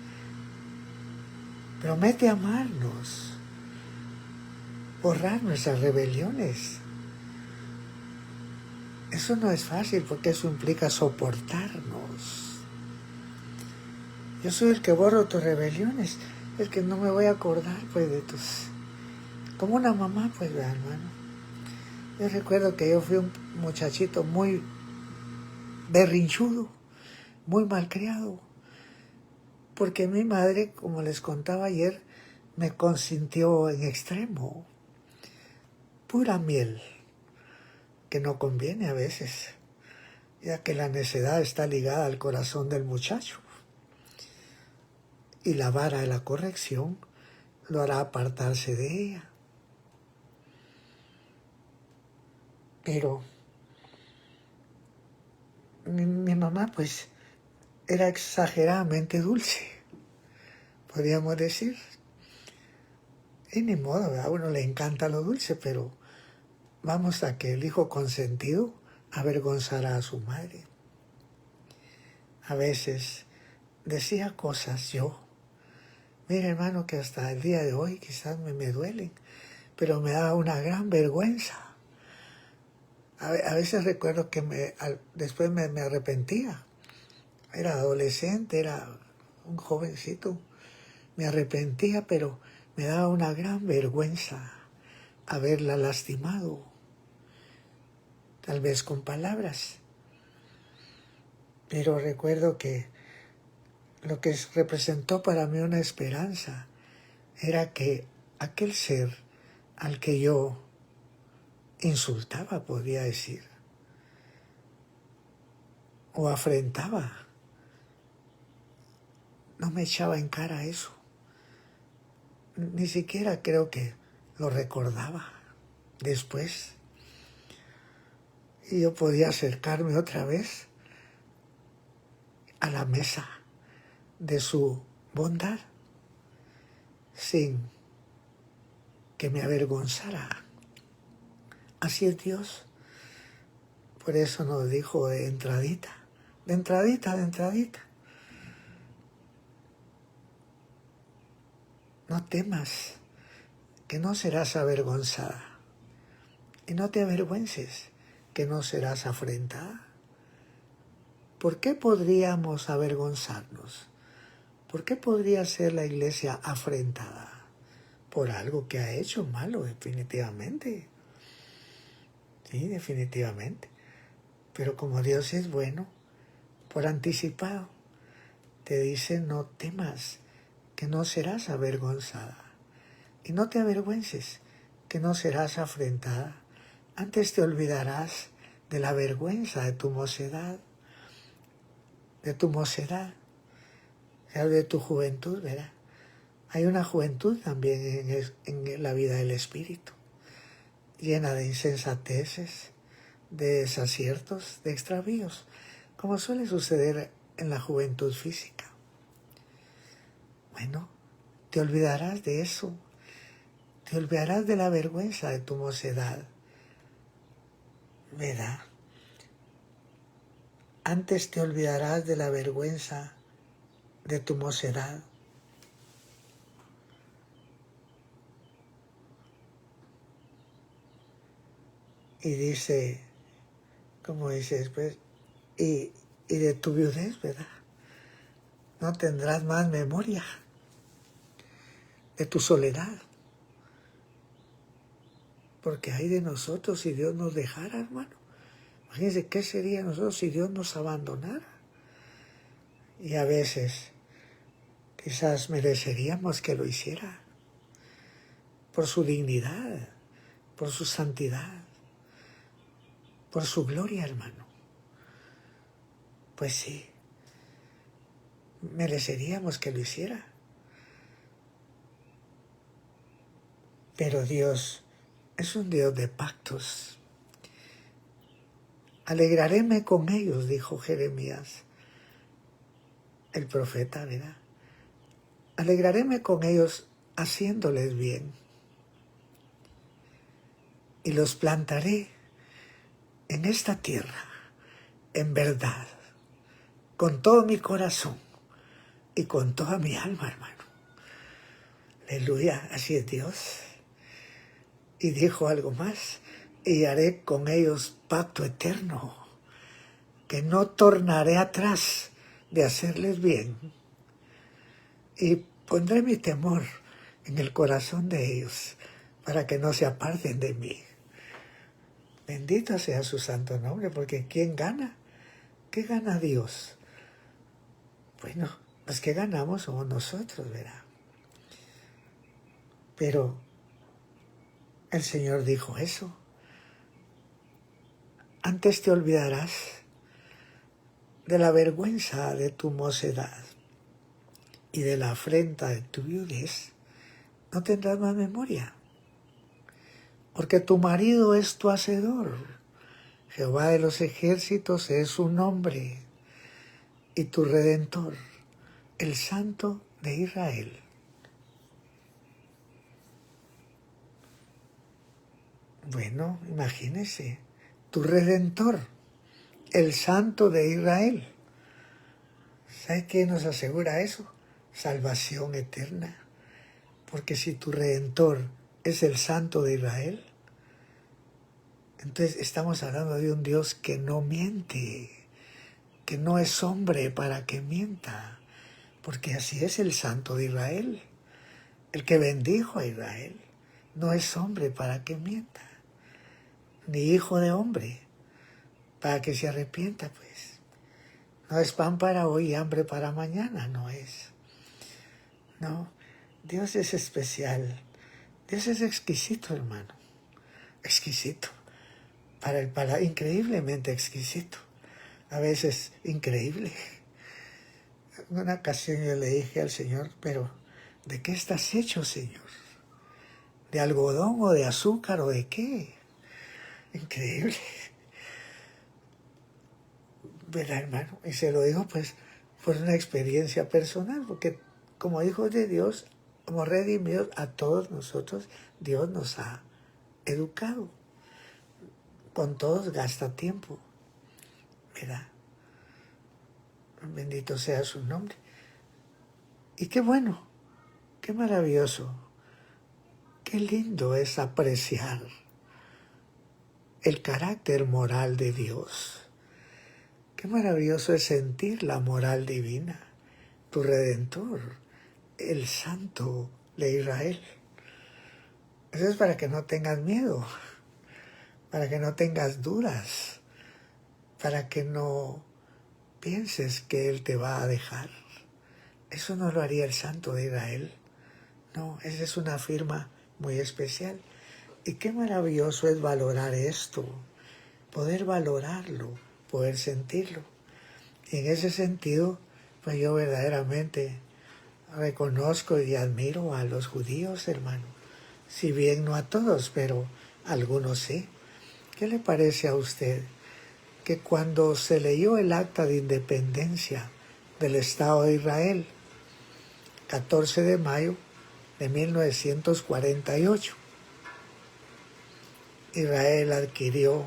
Promete amarnos, borrar nuestras rebeliones. Eso no es fácil porque eso implica soportarnos. Yo soy el que borro tus rebeliones, el que no me voy a acordar pues de tus... Como una mamá, pues, hermano. Yo recuerdo que yo fui un muchachito muy berrinchudo, muy malcriado, porque mi madre, como les contaba ayer, me consintió en extremo. pura miel, que no conviene a veces, ya que la necedad está ligada al corazón del muchacho, y la vara de la corrección lo hará apartarse de ella. Pero mi mamá pues era exageradamente dulce, podríamos decir. Y ni modo, a uno le encanta lo dulce, pero vamos a que el hijo consentido avergonzara a su madre. A veces decía cosas yo, mira hermano, que hasta el día de hoy quizás me duelen, pero me daba una gran vergüenza. A veces recuerdo que después me arrepentía. Era adolescente, era un jovencito. Me arrepentía, pero me daba una gran vergüenza haberla lastimado, tal vez con palabras. Pero recuerdo que lo que representó para mí una esperanza era que aquel ser al que yo insultaba, podría decir, o afrentaba, no me echaba en cara eso. Ni siquiera creo que lo recordaba después. Y yo podía acercarme otra vez a la mesa de su bondad sin que me avergonzara. Así es Dios. Por eso nos dijo de entradita, de entradita, de entradita. No temas, que no serás avergonzada. Y no te avergüences, que no serás afrentada. ¿Por qué podríamos avergonzarnos? ¿Por qué podría ser la iglesia afrentada? Por algo que ha hecho malo, definitivamente. Sí, definitivamente. Pero como Dios es bueno, por anticipado, te dice no temas, que no serás avergonzada. Y no te avergüences, que no serás afrentada. Antes te olvidarás de la vergüenza de tu mocedad, de tu juventud, ¿verdad? Hay una juventud también en la vida del Espíritu, llena de insensateces, de desaciertos, de extravíos, como suele suceder en la juventud física. Bueno, te olvidarás de eso, te olvidarás de la vergüenza de tu mocedad, ¿verdad? Antes te olvidarás de la vergüenza de tu mocedad. Y dice, como dice después, y de tu viudez, ¿verdad? No tendrás más memoria de tu soledad. Porque hay de nosotros si Dios nos dejara, hermano. Imagínense qué sería de nosotros si Dios nos abandonara. Y a veces quizás mereceríamos que lo hiciera por su dignidad, por su santidad, por su gloria, hermano. Pues sí, mereceríamos que lo hiciera. Pero Dios es un Dios de pactos. Alegraréme con ellos, dijo Jeremías, el profeta, ¿verdad? Alegraréme con ellos haciéndoles bien. Y los plantaré en esta tierra, en verdad, con todo mi corazón y con toda mi alma, hermano. Aleluya, así es Dios. Y dijo algo más, y haré con ellos pacto eterno, que no tornaré atrás de hacerles bien. Y pondré mi temor en el corazón de ellos, para que no se aparten de mí. Bendito sea su santo nombre, porque ¿quién gana? ¿Qué gana Dios? Bueno, los que ganamos somos nosotros, ¿verdad? Pero el Señor dijo eso. Antes te olvidarás de la vergüenza de tu mocedad y de la afrenta de tu viudez, no tendrás más memoria, porque tu marido es tu hacedor, Jehová de los ejércitos es su nombre, y tu Redentor, el Santo de Israel. Bueno, imagínese, tu Redentor, el Santo de Israel. ¿Sabe qué nos asegura eso? Salvación eterna. Porque si tu Redentor es el Santo de Israel, entonces estamos hablando de un Dios que no miente, que no es hombre para que mienta, porque así es el Santo de Israel, el que bendijo a Israel. No es hombre para que mienta, ni hijo de hombre para que se arrepienta, pues. No es pan para hoy y hambre para mañana, no es. No, Dios es especial. Dios es exquisito, hermano. Exquisito. Para el paladar, increíblemente exquisito. A veces increíble. En una ocasión yo le dije al Señor, pero ¿de qué estás hecho, Señor? ¿De algodón o de azúcar o de qué? Increíble. ¿Verdad, hermano? Y se lo digo pues por una experiencia personal, porque como hijos de Dios, como redimidos, a todos nosotros Dios nos ha educado. Con todos gasta tiempo, ¿verdad? Bendito sea su nombre. Y qué bueno, qué maravilloso, qué lindo es apreciar el carácter moral de Dios. Qué maravilloso es sentir la moral divina, tu Redentor, el Santo de Israel. Eso es para que no tengas miedo, para que no tengas dudas, para que no pienses que Él te va a dejar. Eso no lo haría el Santo de Israel. No, esa es una firma muy especial. Y qué maravilloso es valorar esto, poder valorarlo, poder sentirlo. Y en ese sentido, pues yo verdaderamente reconozco y admiro a los judíos, hermano. Si bien no a todos, pero a algunos sí. ¿Qué le parece a usted que cuando se leyó el acta de independencia del Estado de Israel, 14 de mayo de 1948, Israel adquirió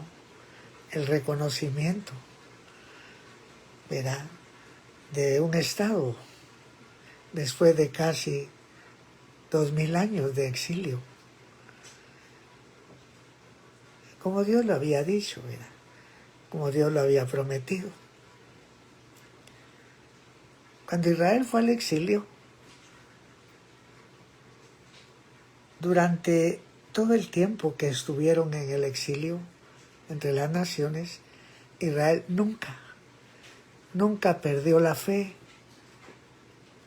el reconocimiento, ¿verdad?, de un Estado después de casi 2000 años de exilio, como Dios lo había dicho, ¿verdad?, como Dios lo había prometido. Cuando Israel fue al exilio, durante todo el tiempo que estuvieron en el exilio entre las naciones, Israel nunca perdió la fe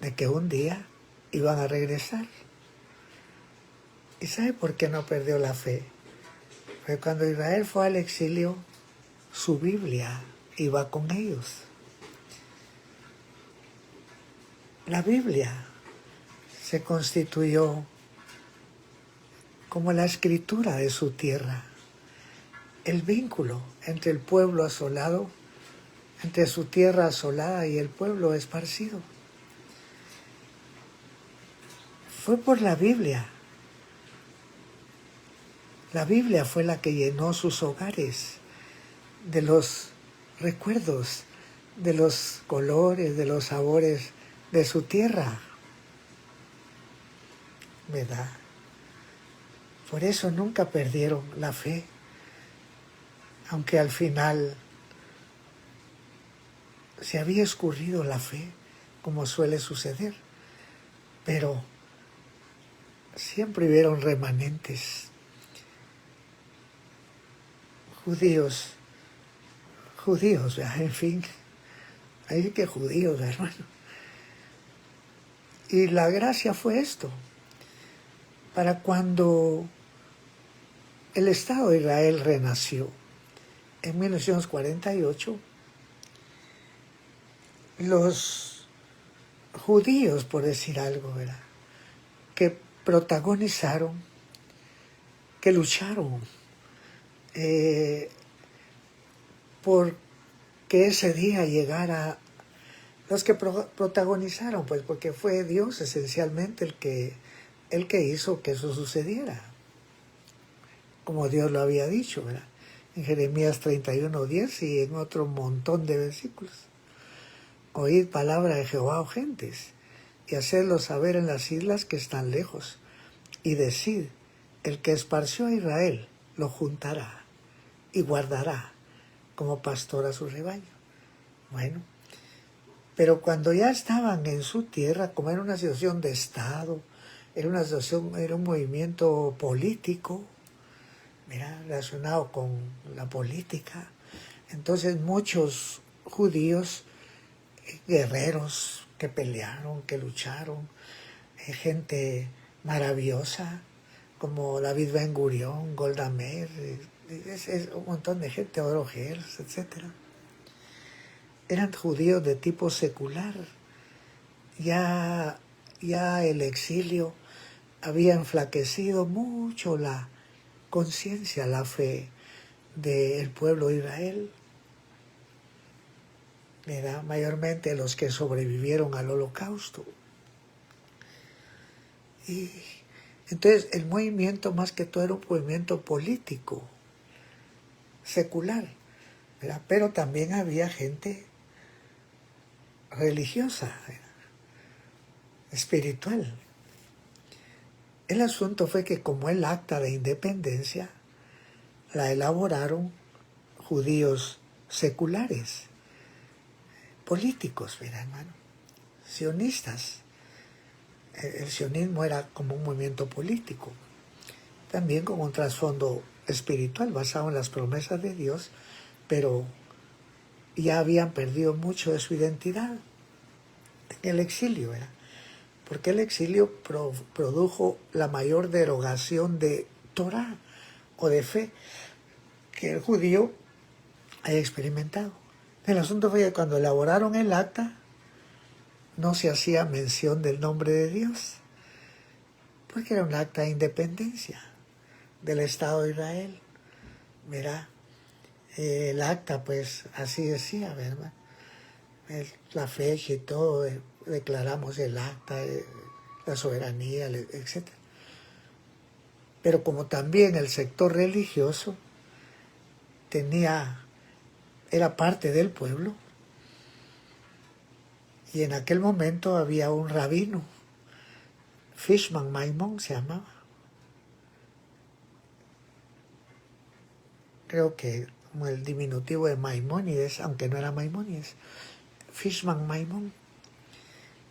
de que un día iban a regresar. ¿Y sabe por qué no perdió la fe? Porque cuando Israel fue al exilio, su Biblia iba con ellos. La Biblia se constituyó como la escritura de su tierra, el vínculo entre el pueblo asolado, entre su tierra asolada y el pueblo esparcido. Fue por la Biblia. La Biblia fue la que llenó sus hogares de los recuerdos, de los colores, de los sabores de su tierra, ¿verdad? Por eso nunca perdieron la fe, aunque al final se había escurrido la fe, como suele suceder, pero siempre hubieron remanentes judíos, en fin, hay que judíos, hermano. Y la gracia fue esto, para cuando el Estado de Israel renació en 1948. Los judíos, por decir algo, ¿verdad?, que protagonizaron, que lucharon por que ese día llegara, los que protagonizaron, pues porque fue Dios esencialmente el que hizo que eso sucediera, como Dios lo había dicho, ¿verdad?, en Jeremías 31:10 y en otro montón de versículos. Oíd palabra de Jehová, oh gentes, y hacedlo saber en las islas que están lejos, y decid, el que esparció a Israel lo juntará y guardará como pastor a su rebaño. Bueno, pero cuando ya estaban en su tierra, como era una situación de Estado, era un movimiento político, mira, relacionado con la política, entonces muchos judíos, guerreros que pelearon, que lucharon, gente maravillosa como David Ben Gurión, Golda Meir, es un montón de gente, Oro Gers, etc. Eran judíos de tipo secular. Ya el exilio había enflaquecido mucho la conciencia, la fe del pueblo de Israel. Era mayormente los que sobrevivieron al Holocausto. Y entonces el movimiento más que todo era un movimiento político, secular, ¿verdad?, pero también había gente religiosa, ¿verdad?, espiritual. El asunto fue que como el acta de independencia la elaboraron judíos seculares, políticos, ¿verdad, hermano?, sionistas. El sionismo era como un movimiento político, también con un trasfondo espiritual basado en las promesas de Dios, pero ya habían perdido mucho de su identidad en el exilio, ¿verdad?, porque el exilio produjo la mayor derogación de Torah o de fe que el judío haya experimentado. El asunto fue que cuando elaboraron el acta no se hacía mención del nombre de Dios, porque era un acta de independencia del Estado de Israel. Mira, el acta, pues así decía, ¿verdad?, la fecha y todo, declaramos el acta, la soberanía, etc. Pero como también el sector religioso era parte del pueblo, y en aquel momento había un rabino, Fishman Maimon se llamaba, creo que como el diminutivo de Maimónides, aunque no era Maimónides, Fishman Maimon,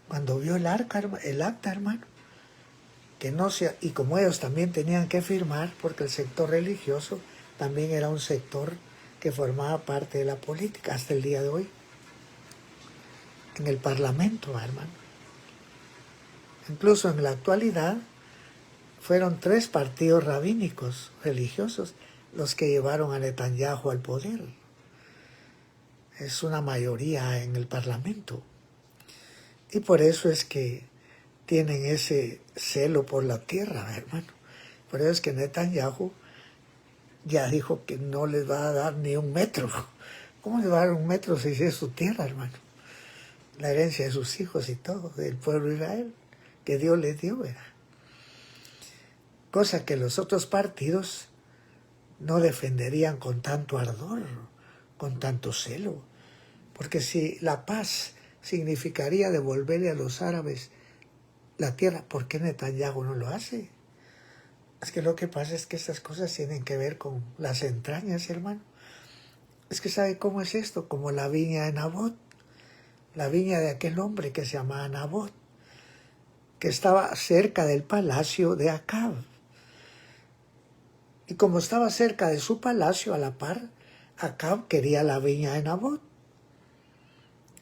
cuando vio el acta, hermano, que no sea, y como ellos también tenían que firmar, porque el sector religioso también era un sector que formaba parte de la política hasta el día de hoy, en el Parlamento, hermano. Incluso en la actualidad fueron 3 partidos rabínicos religiosos los que llevaron a Netanyahu al poder. Es una mayoría en el Parlamento. Y por eso es que tienen ese celo por la tierra, hermano. Por eso es que Netanyahu ya dijo que no les va a dar ni un metro. ¿Cómo les va a dar un metro si es su tierra, hermano? La herencia de sus hijos y todo, del pueblo de Israel, que Dios les dio, ¿verdad? Cosa que los otros partidos no defenderían con tanto ardor, con tanto celo. Porque si la paz significaría devolverle a los árabes la tierra, ¿por qué Netanyahu no lo hace? Es que lo que pasa es que estas cosas tienen que ver con las entrañas, hermano. Es que ¿sabe cómo es esto? Como la viña de Nabot, la viña de aquel hombre que se llamaba Nabot, que estaba cerca del palacio de Acab. Y como estaba cerca de su palacio, a la par, Acab quería la viña de Nabot.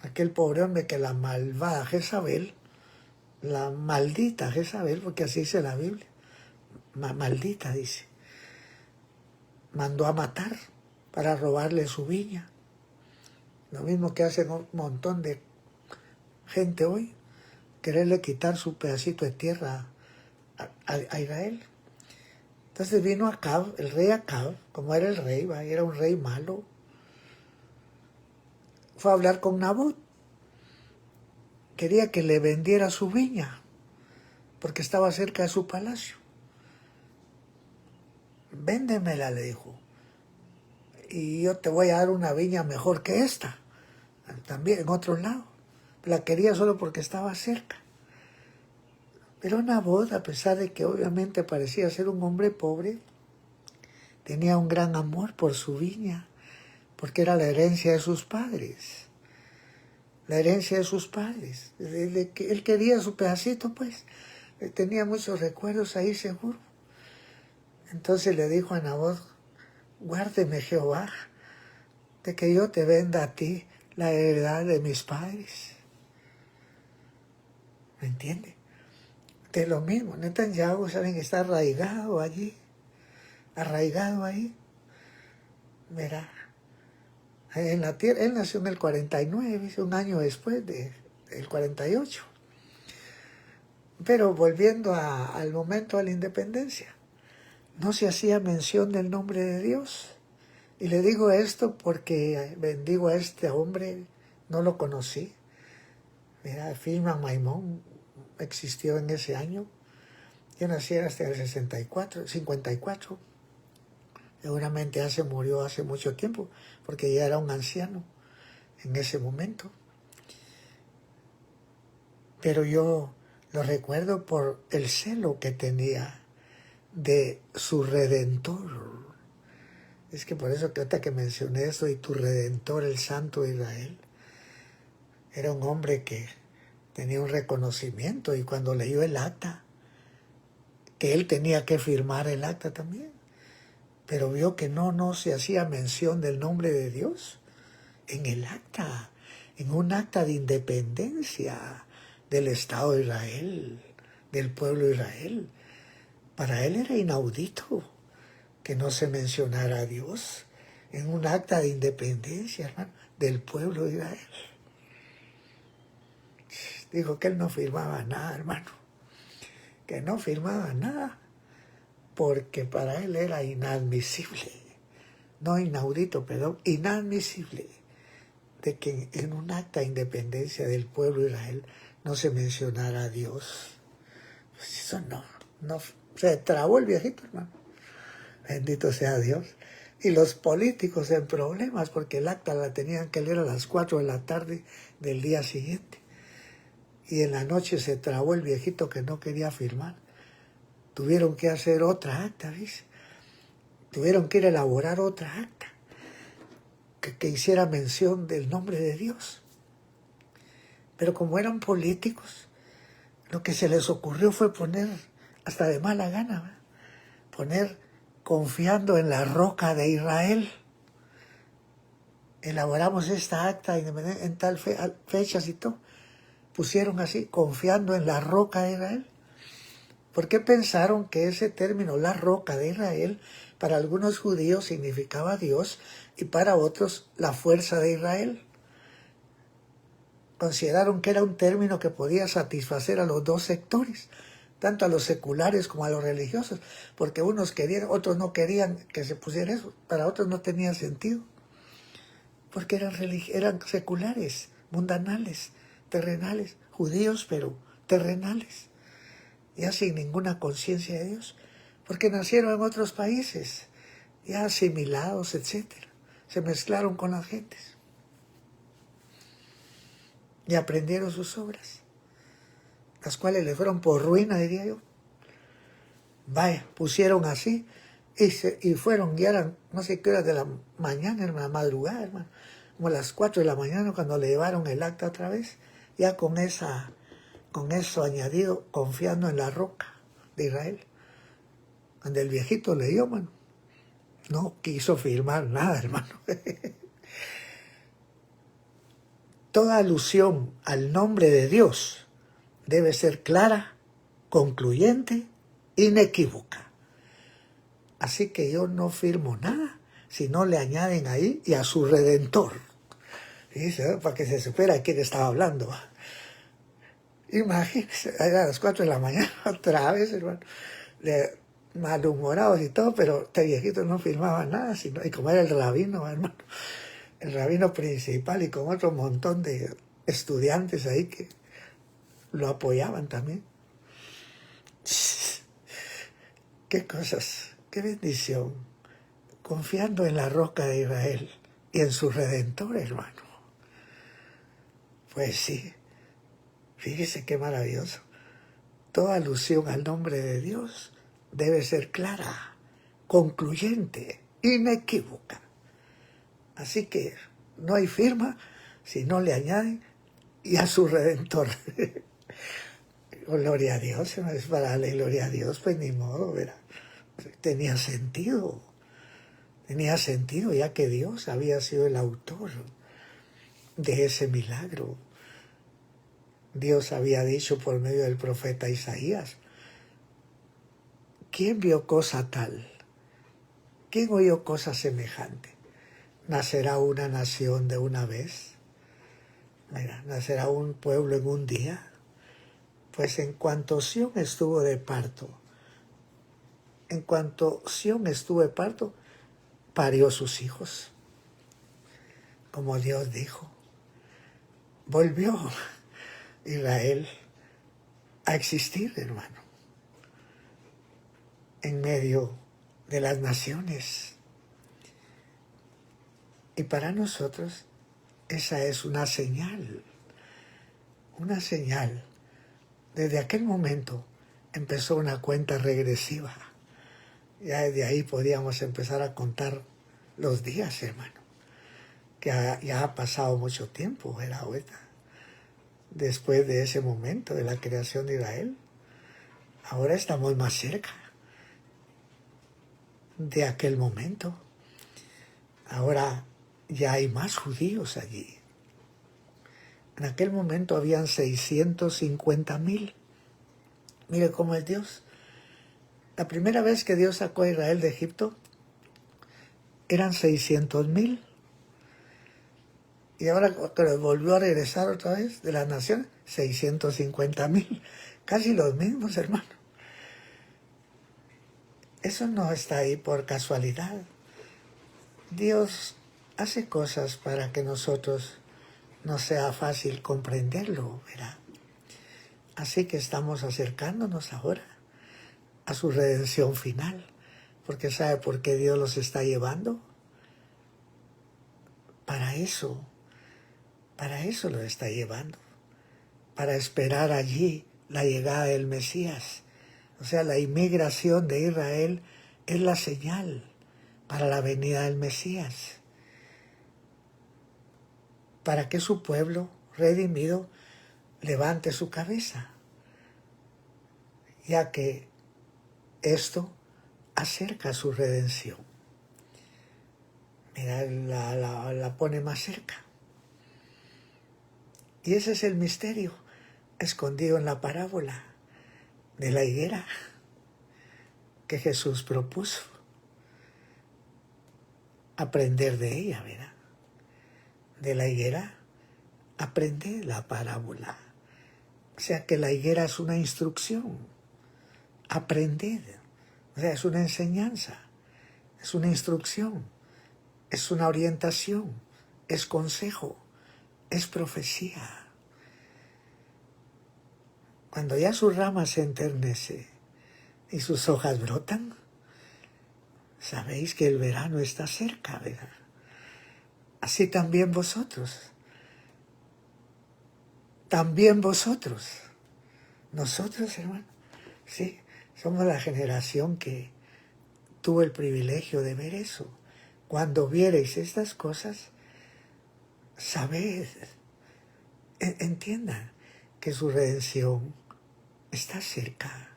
Aquel pobre hombre que la malvada Jezabel, la maldita Jezabel, porque así dice la Biblia, maldita dice, mandó a matar para robarle su viña. Lo mismo que hacen un montón de gente hoy, quererle quitar su pedacito de tierra a Israel. Entonces vino Acab, el rey Acab, como era el rey, era un rey malo, fue a hablar con Nabot. Quería que le vendiera su viña, porque estaba cerca de su palacio. Véndemela, le dijo, y yo te voy a dar una viña mejor que esta, también en otro lado. La quería solo porque estaba cerca. Pero Nabot, a pesar de que obviamente parecía ser un hombre pobre, tenía un gran amor por su viña, porque era la herencia de sus padres. La herencia de sus padres. Él quería su pedacito, pues. Tenía muchos recuerdos ahí, seguro. Entonces le dijo a Nabot, guárdeme Jehová, de que yo te venda a ti la heredad de mis padres. ¿Me entiende? De lo mismo, Netanyahu, saben que está arraigado allí, arraigado ahí. Verá, en la tierra, él nació en el 49, un año después del 48. Pero volviendo al momento de la independencia, no se hacía mención del nombre de Dios. Y le digo esto porque bendigo a este hombre, no lo conocí. Mira, Filman Maimón existió en ese año. Yo nací hasta el 54. Seguramente murió hace mucho tiempo, porque ya era un anciano en ese momento. Pero yo lo recuerdo por el celo que tenía de su Redentor. Es que por eso que ahorita que mencioné eso, y tu Redentor, el Santo de Israel, era un hombre que tenía un reconocimiento, y cuando leyó el acta, que él tenía que firmar el acta también, pero vio que no se hacía mención del nombre de Dios en el acta, en un acta de independencia del Estado de Israel, del pueblo de Israel. Para él era inaudito que no se mencionara a Dios en un acta de independencia, hermano, del pueblo de Israel. Dijo que él no firmaba nada, hermano, que no firmaba nada, porque para él era inadmisible, no inaudito, pero inadmisible, de que en un acta de independencia del pueblo de Israel no se mencionara a Dios. Pues eso no, se trabó el viejito, hermano. Bendito sea Dios. Y los políticos en problemas, porque el acta la tenían que leer a las 4 de la tarde del día siguiente. Y en la noche se trabó el viejito que no quería firmar. Tuvieron que hacer otra acta, ¿ves? Tuvieron que ir a elaborar otra acta que hiciera mención del nombre de Dios. Pero como eran políticos, lo que se les ocurrió fue poner, hasta de mala gana, ¿verdad? Poner confiando en la roca de Israel. Elaboramos esta acta en tal fechas y todo. Pusieron así, confiando en la roca de Israel. ¿Por qué pensaron que ese término, la roca de Israel, para algunos judíos significaba Dios y para otros la fuerza de Israel? Consideraron que era un término que podía satisfacer a los dos sectores, tanto a los seculares como a los religiosos, porque unos querían, otros no querían que se pusiera eso, para otros no tenía sentido, porque eran seculares, mundanales, terrenales, judíos pero terrenales, ya sin ninguna conciencia de Dios, porque nacieron en otros países, ya asimilados, etc. Se mezclaron con las gentes y aprendieron sus obras, las cuales le fueron por ruina, diría yo. Vaya, pusieron así y fueron, ya eran no sé qué horas de la mañana, en la madrugada, hermano, como a las 4 de la mañana cuando le llevaron el acta otra vez, ya con eso añadido, confiando en la roca de Israel. Cuando el viejito leyó, mano, no quiso firmar nada, hermano. Toda alusión al nombre de Dios debe ser clara, concluyente, inequívoca. Así que yo no firmo nada si no le añaden ahí y a su Redentor. Dice, para que se supiera a quién estaba hablando. Imagínense, era a las 4 de la mañana, otra vez, hermano, malhumorados y todo, pero este viejito no firmaba nada, sino, y como era el rabino, hermano, el rabino principal y con otro montón de estudiantes ahí que lo apoyaban también. Qué cosas, qué bendición, confiando en la roca de Israel y en su Redentor, hermano. Pues sí, fíjese qué maravilloso. Toda alusión al nombre de Dios debe ser clara, concluyente, inequívoca. Así que no hay firma si no le añaden y a su Redentor. Gloria a Dios, no es para darle gloria a Dios, pues ni modo, ¿verdad? Tenía sentido ya que Dios había sido el autor de ese milagro. Dios había dicho por medio del profeta Isaías, ¿quién vio cosa tal? ¿Quién oyó cosa semejante? ¿Nacerá una nación de una vez? Mira, ¿nacerá un pueblo en un día? Pues en cuanto Sión estuvo de parto, parió sus hijos. Como Dios dijo, volvió Israel a existir, hermano, en medio de las naciones. Y para nosotros esa es una señal. Desde aquel momento empezó una cuenta regresiva. Ya desde ahí podíamos empezar a contar los días, hermano. Que ya ha pasado mucho tiempo, ¿verdad? Después de ese momento de la creación de Israel. Ahora estamos más cerca de aquel momento. Ahora ya hay más judíos allí. En aquel momento habían 650,000. Mire cómo es Dios. La primera vez que Dios sacó a Israel de Egipto eran 600,000. Y ahora que los volvió a regresar otra vez de las naciones, 650,000. Casi los mismos, hermano. Eso no está ahí por casualidad. Dios hace cosas para que nosotros no sea fácil comprenderlo, ¿verdad? Así que estamos acercándonos ahora a su redención final, porque ¿sabe por qué Dios los está llevando? Para eso lo está llevando, para esperar allí la llegada del Mesías. O sea, la inmigración de Israel es la señal para la venida del Mesías, para que su pueblo redimido levante su cabeza, ya que esto acerca su redención. Mira, la pone más cerca. Y ese es el misterio escondido en la parábola de la higuera que Jesús propuso. Aprender de ella, ¿verdad? De la higuera, aprender la parábola. O sea que la higuera es una instrucción. Aprender. O sea, es una enseñanza. Es una instrucción. Es una orientación. Es consejo. Es profecía. Cuando ya su rama se enternece y sus hojas brotan, sabéis que el verano está cerca, ¿verdad? Así también vosotros. También vosotros. Nosotros, hermano, sí, somos la generación que tuvo el privilegio de ver eso. Cuando viereis estas cosas, sabed, entiendan que su redención está cerca.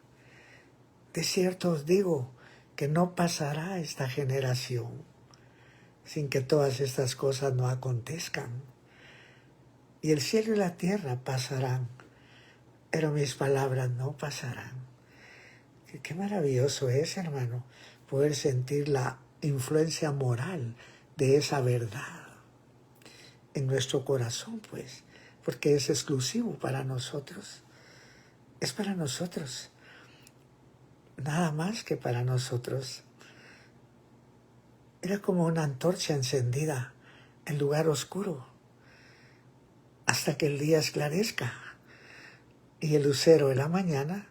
De cierto os digo que no pasará esta generación sin que todas estas cosas no acontezcan. Y el cielo y la tierra pasarán, pero mis palabras no pasarán. Qué maravilloso es, hermano, poder sentir la influencia moral de esa verdad en nuestro corazón, pues, porque es exclusivo para nosotros. Es para nosotros, nada más que para nosotros. Era como una antorcha encendida en lugar oscuro, hasta que el día esclarezca y el lucero de la mañana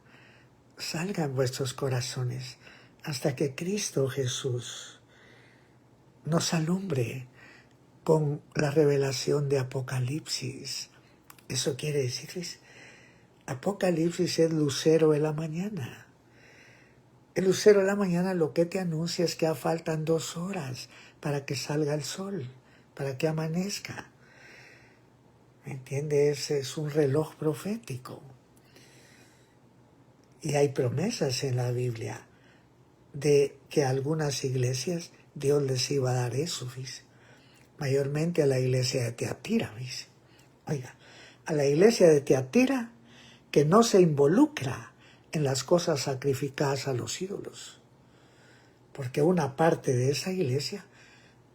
salga en vuestros corazones, hasta que Cristo Jesús nos alumbre con la revelación de Apocalipsis. Eso quiere decir, Apocalipsis es lucero de la mañana. El lucero de la mañana lo que te anuncia es que ya faltan 2 horas para que salga el sol, para que amanezca. ¿Me entiendes? Es un reloj profético. Y hay promesas en la Biblia de que a algunas iglesias Dios les iba a dar eso, ¿ves? Mayormente a la iglesia de Tiatira, ¿ves? Oiga, a la iglesia de Tiatira que no se involucra en las cosas sacrificadas a los ídolos, porque una parte de esa iglesia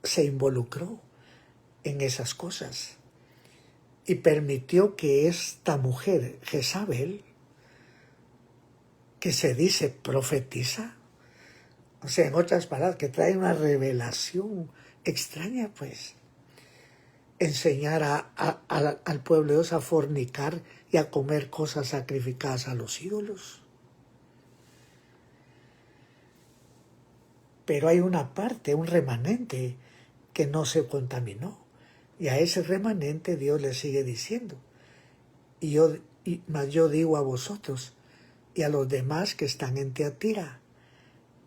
se involucró en esas cosas y permitió que esta mujer, Jezabel, que se dice profetiza, o sea, en otras palabras, que trae una revelación extraña, pues, enseñar al pueblo de Dios a fornicar y a comer cosas sacrificadas a los ídolos. Pero hay una parte, un remanente, que no se contaminó. Y a ese remanente Dios le sigue diciendo, mas yo digo a vosotros y a los demás que están en Tiatira,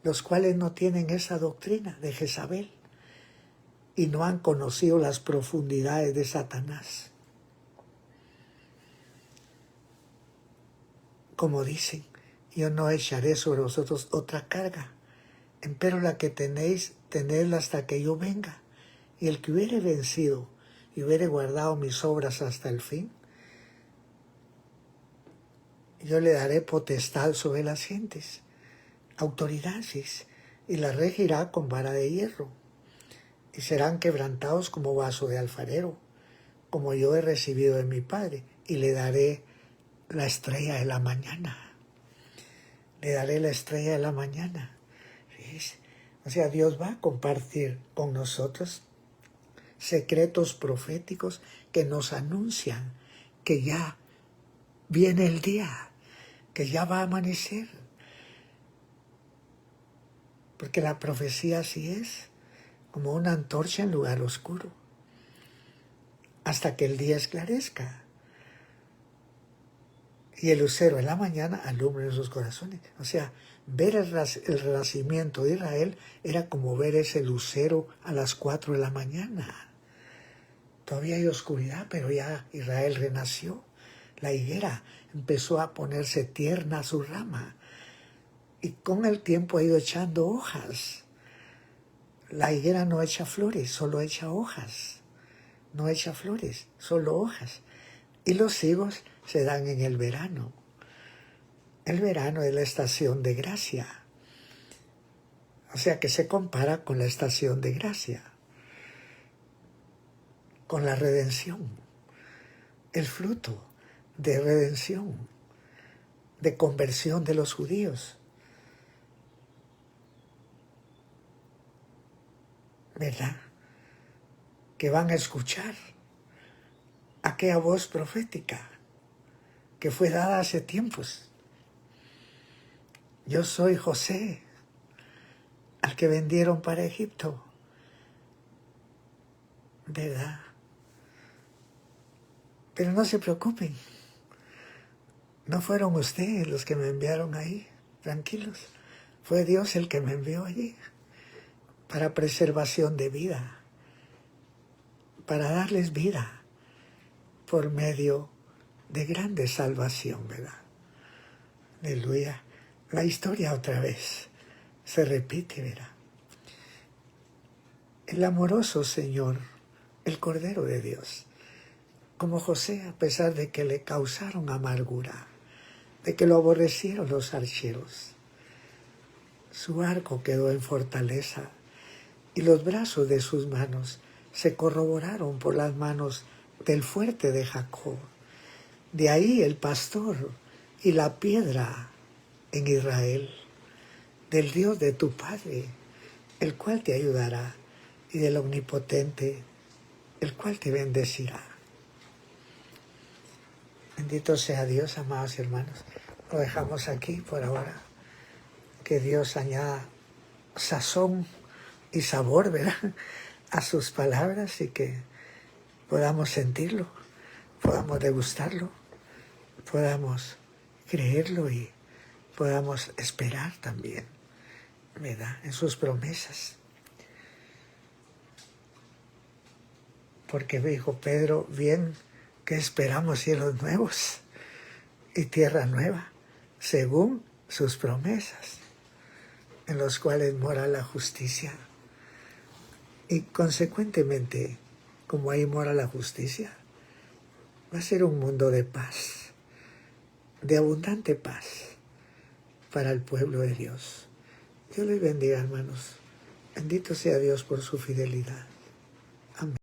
los cuales no tienen esa doctrina de Jezabel y no han conocido las profundidades de Satanás. Como dicen, yo no echaré sobre vosotros otra carga, empero la que tenéis, tenedla hasta que yo venga. Y el que hubiere vencido y hubiere guardado mis obras hasta el fin, yo le daré potestad sobre las gentes, autoridad, y la regirá con vara de hierro, y serán quebrantados como vaso de alfarero, como yo he recibido de mi Padre, y le daré la estrella de la mañana. Le daré la estrella de la mañana. ¿Ves? O sea, Dios va a compartir con nosotros secretos proféticos que nos anuncian que ya viene el día, que ya va a amanecer. Porque la profecía así es, como una antorcha en lugar oscuro, hasta que el día esclarezca y el lucero en la mañana alumbre en sus corazones. O sea, ver el renacimiento de Israel era como ver ese lucero a las 4 de la mañana. Todavía hay oscuridad, pero ya Israel renació. La higuera empezó a ponerse tierna a su rama y con el tiempo ha ido echando hojas. La higuera no echa flores, solo echa hojas. No echa flores, solo hojas. Y los higos se dan en el verano. El verano es la estación de gracia. O sea que se compara con la estación de gracia, con la redención, el fruto de redención, de conversión de los judíos. ¿Verdad? Que van a escuchar aquella voz profética que fue dada hace tiempos. Yo soy José, al que vendieron para Egipto. ¿Verdad? Pero no se preocupen, no fueron ustedes los que me enviaron ahí, tranquilos. Fue Dios el que me envió allí para preservación de vida, para darles vida por medio de grande salvación, ¿verdad? Aleluya. La historia otra vez se repite, ¿verdad? El amoroso Señor, el Cordero de Dios, como José, a pesar de que le causaron amargura, de que lo aborrecieron los archeros, Su arco quedó en fortaleza y los brazos de sus manos se corroboraron por las manos del fuerte de Jacob. De ahí el pastor y la piedra en Israel, del Dios de tu Padre, el cual te ayudará, y del Omnipotente, el cual te bendecirá. Bendito sea Dios, amados hermanos. Lo dejamos aquí por ahora. Que Dios añada sazón y sabor, ¿verdad?, a sus palabras, y que podamos sentirlo, podamos degustarlo, podamos creerlo y podamos esperar también, ¿verdad?, en sus promesas. Porque dijo Pedro, bien que esperamos cielos nuevos y tierra nueva, según sus promesas, en los cuales mora la justicia. Y consecuentemente, como ahí mora la justicia, va a ser un mundo de paz, de abundante paz para el pueblo de Dios. Dios les bendiga, hermanos. Bendito sea Dios por su fidelidad. Amén.